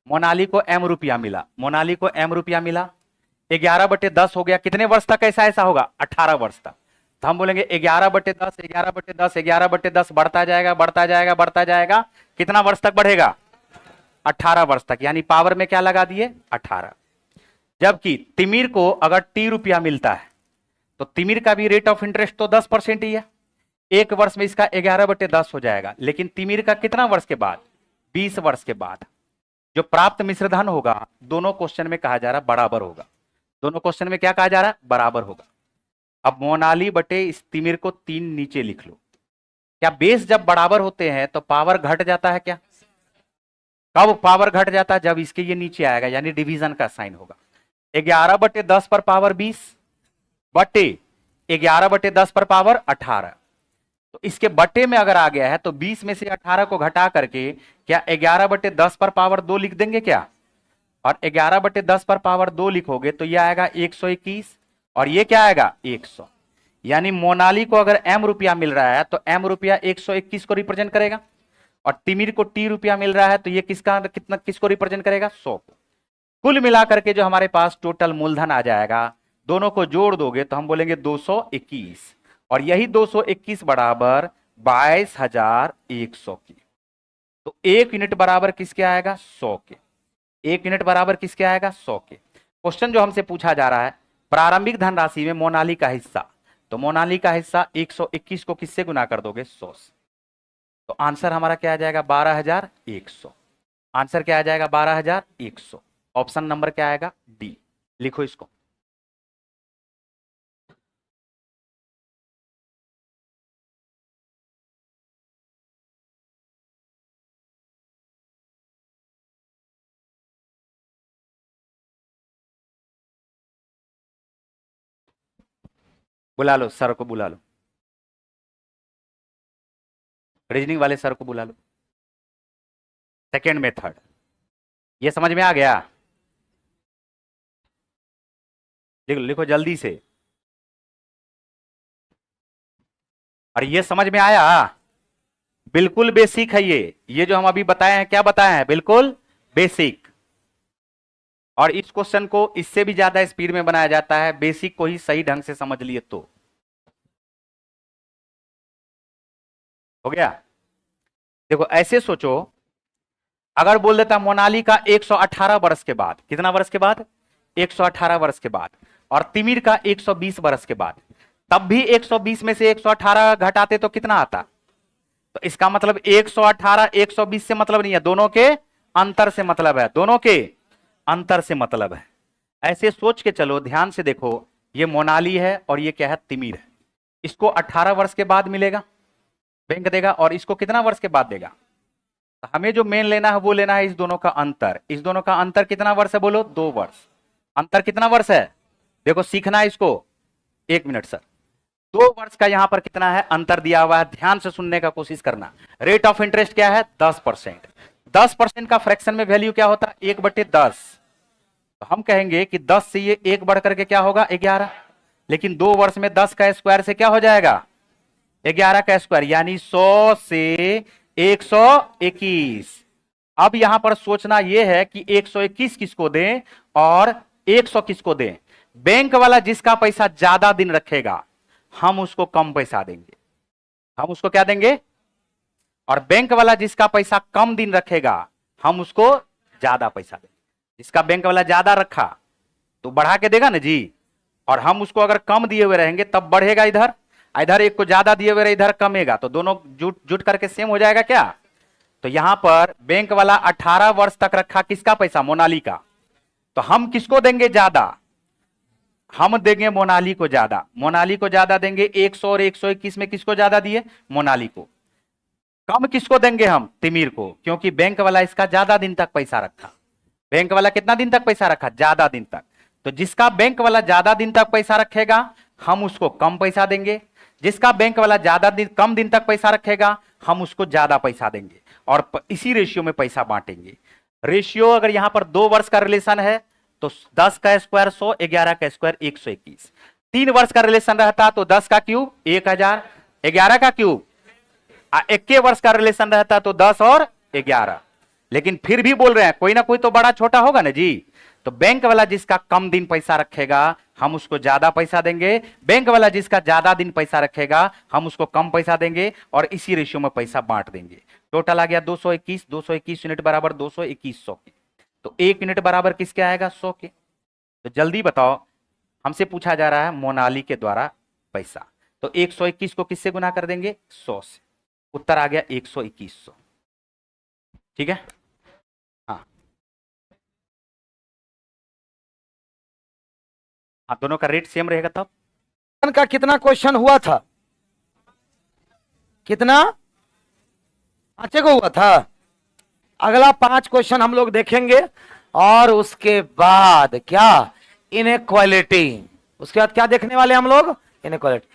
मोनाली को m रुपया मिला, मोनाली को m रुपया मिला, 11/10 हो गया। कितने वर्ष तक ऐसा होगा? 18 वर्ष तक। तो हम बोलेंगे 11/10, 11/10, 11/10 बढ़ता जाएगा, बढ़ता जाएगा, बढ़ता जाएगा। कितना वर्ष तक बढ़ेगा? 18 वर्ष तक। यानी पावर में क्या लगा दिए? 18। जबकि तिमिर को अगर t रुपया मिलता है तो तिमिर का भी रेट ऑफ इंटरेस्ट तो 10% ही है। एक वर्ष में इसका 11/10 हो जाएगा। लेकिन तिमिर का कितना वर्ष के बाद? 20 वर्ष के बाद जो प्राप्त मिश्रधन होगा, दोनों क्वेश्चन में कहा जा रहा बराबर होगा। दोनों क्वेश्चन में क्या कहा जा रहा है? बराबर होगा। अब मोनाली बटे इस तिमिर को 3 नीचे लिख लो। क्या बेस जब बराबर होते हैं तो पावर घट जाता है क्या? कब पावर घट जाता है? जब इसके ये नीचे आएगा, यानी डिवीजन का साइन होगा। 11/10 पर पावर 20 बटे 11/10 पर पावर 18। तो इसके बटे में अगर आ गया है तो 20 में से 18 को घटा करके क्या 11/10 पर पावर 2 लिख देंगे क्या? और 11/10 पर पावर 2 लिखोगे तो ये आएगा 121, और ये क्या आएगा? 100। यानी मोनाली को अगर m रुपया मिल रहा है तो m रुपया 121 को रिप्रेजेंट करेगा, और तिमिर को t रुपया मिल रहा है तो ये किसको रिप्रेजेंट करेगा? 100 को। कुल मिलाकर के जो हमारे पास टोटल मूलधन आ जाएगा, दोनों को जोड़ दोगे तो हम बोलेंगे 221, और यही 221 बराबर 22,100 की। तो 1 यूनिट बराबर किसके आएगा? 100 के। 1 यूनिट बराबर किसके आएगा? 100 के। क्वेश्चन जो हमसे पूछा जा रहा है, प्रारंभिक धनराशि में मोनाली का हिस्सा, तो मोनाली का हिस्सा 121 को किससे गुना कर दोगे? 100 से। तो आंसर हमारा क्या आ जाएगा? 12,100। आंसर क्या आ जाएगा? 12,100। ऑप्शन नंबर क्या आएगा? डी। लिखो इसको। बुला लो सर को, बुला लो, रीजनिंग वाले सर को बुला लो। सेकेंड मेथड, ये समझ में आ गया? लिखो लिखो जल्दी से। और ये समझ में आया? बिल्कुल बेसिक है ये जो हम अभी बताए हैं, क्या बताए हैं? बिल्कुल बेसिक। और इस क्वेश्चन को इससे भी ज्यादा स्पीड में बनाया जाता है, बेसिक को ही सही ढंग से समझ लिए तो। हो गया? देखो ऐसे सोचो, अगर बोल देता मोनाली का 118 वर्ष के बाद, कितना वर्ष के बाद? 118 वर्ष के बाद, और तिमिर का 120 वर्ष के बाद, तब भी 120 में से 118 घटाते तो कितना आता? तो इसका मतलब 118 120 से मतलब नहीं है, दोनों के अंतर से मतलब है, दोनों के अंतर से मतलब है। ऐसे सोच के चलो, ध्यान से देखो, ये मोनाली है और ये क्या है? तिमिर है। इसको 18 वर्ष के बाद मिलेगा, बैंक देगा, और इसको कितना वर्ष के बाद देगा? तो हमें जो मेन लेना है वो लेना है इस दोनों का अंतर। इस दोनों का अंतर कितना वर्ष है? बोलो 2 वर्ष। अंतर कितना वर्ष है? देखो सीखना है इसको। 1 मिनट सर। 2 वर्ष का यहां पर कितना है अंतर दिया हुआ है, ध्यान से सुनने का कोशिश करना। रेट ऑफ इंटरेस्ट क्या है 10%। 10% का फ्रैक्शन में वैल्यू क्या होता है 1/10। तो हम कहेंगे कि 10 से ये 1 बढ़ करके क्या होगा 11, लेकिन 2 वर्ष में 10 का स्क्वायर से क्या हो जाएगा 11 का स्क्वायर, यानी 100 से 121। अब यहां पर सोचना यह है कि 121 किसको दें और 100 किसको दें। बैंक वाला जिसका पैसा ज्यादा दिन रखेगा हम उसको कम पैसा देंगे, हम उसको क्या देंगे, और बैंक वाला जिसका पैसा कम दिन रखेगा हम उसको ज्यादा पैसा देंगे। जिसका बैंक वाला ज्यादा रखा तो बढ़ा के देगा ना जी, और हम उसको अगर कम दिए हुए रहेंगे तब बढ़ेगा इधर, इधर एक को ज्यादा दिए हुए इधर कमेगा, तो दोनों जुट जुट करके सेम हो जाएगा क्या। तो यहां पर बैंक वाला 18 वर्ष तक रखा किसका पैसा मोनाली का, तो हम किसको देंगे ज्यादा, हम देंगे मोनाली को ज्यादा। मोनाली को ज्यादा देंगे 100 और 121 में किसको ज्यादा दिए मोनाली को। कम किसको देंगे हम तिमिर को, क्योंकि बैंक वाला इसका ज्यादा दिन तक पैसा रखा। बैंक वाला कितना दिन तक पैसा रखा ज्यादा दिन तक, तो जिसका बैंक वाला ज्यादा दिन तक पैसा रखेगा हम उसको कम पैसा देंगे, जिसका बैंक वाला ज्यादा दिन कम दिन तक पैसा रखेगा हम उसको ज्यादा पैसा देंगे, और इसी रेशियो में पैसा बांटेंगे। रेशियो अगर यहां पर 2 वर्ष का रिलेशन है तो 10 का स्क्वायर 100, 11 का स्क्वायर 121। 3 वर्ष का रिलेशन रहता तो 10 का क्यूब 1000, 11 का क्यूब, 21 वर्ष का रिलेशन रहता तो 10 और 11। लेकिन फिर भी बोल रहे हैं कोई ना कोई तो बड़ा छोटा होगा ना जी, तो बैंक वाला जिसका कम दिन पैसा रखेगा हम उसको ज्यादा पैसा देंगे, बैंक वाला जिसका ज्यादा दिन पैसा रखेगा हम उसको कम पैसा देंगे, और इसी रेशियो में पैसा बांट देंगे। टोटल आ गया 221, 221 यूनिट बराबर 221 100 के, तो 1 यूनिट बराबर किसके आएगा 100 के। तो जल्दी बताओ, हमसे पूछा जा रहा है मोनाली के द्वारा पैसा, तो 121 को किससे गुना कर देंगे 100 से, उत्तर आ गया 12100। ठीक है, हाँ हाँ दोनों का रेट सेम रहेगा तब। का कितना क्वेश्चन हुआ था, कितना 5 को हुआ था। अगला 5 क्वेश्चन हम लोग देखेंगे, और उसके बाद क्या इनइक्वालिटी, उसके बाद क्या देखने वाले हम लोग इनइक्वालिटी।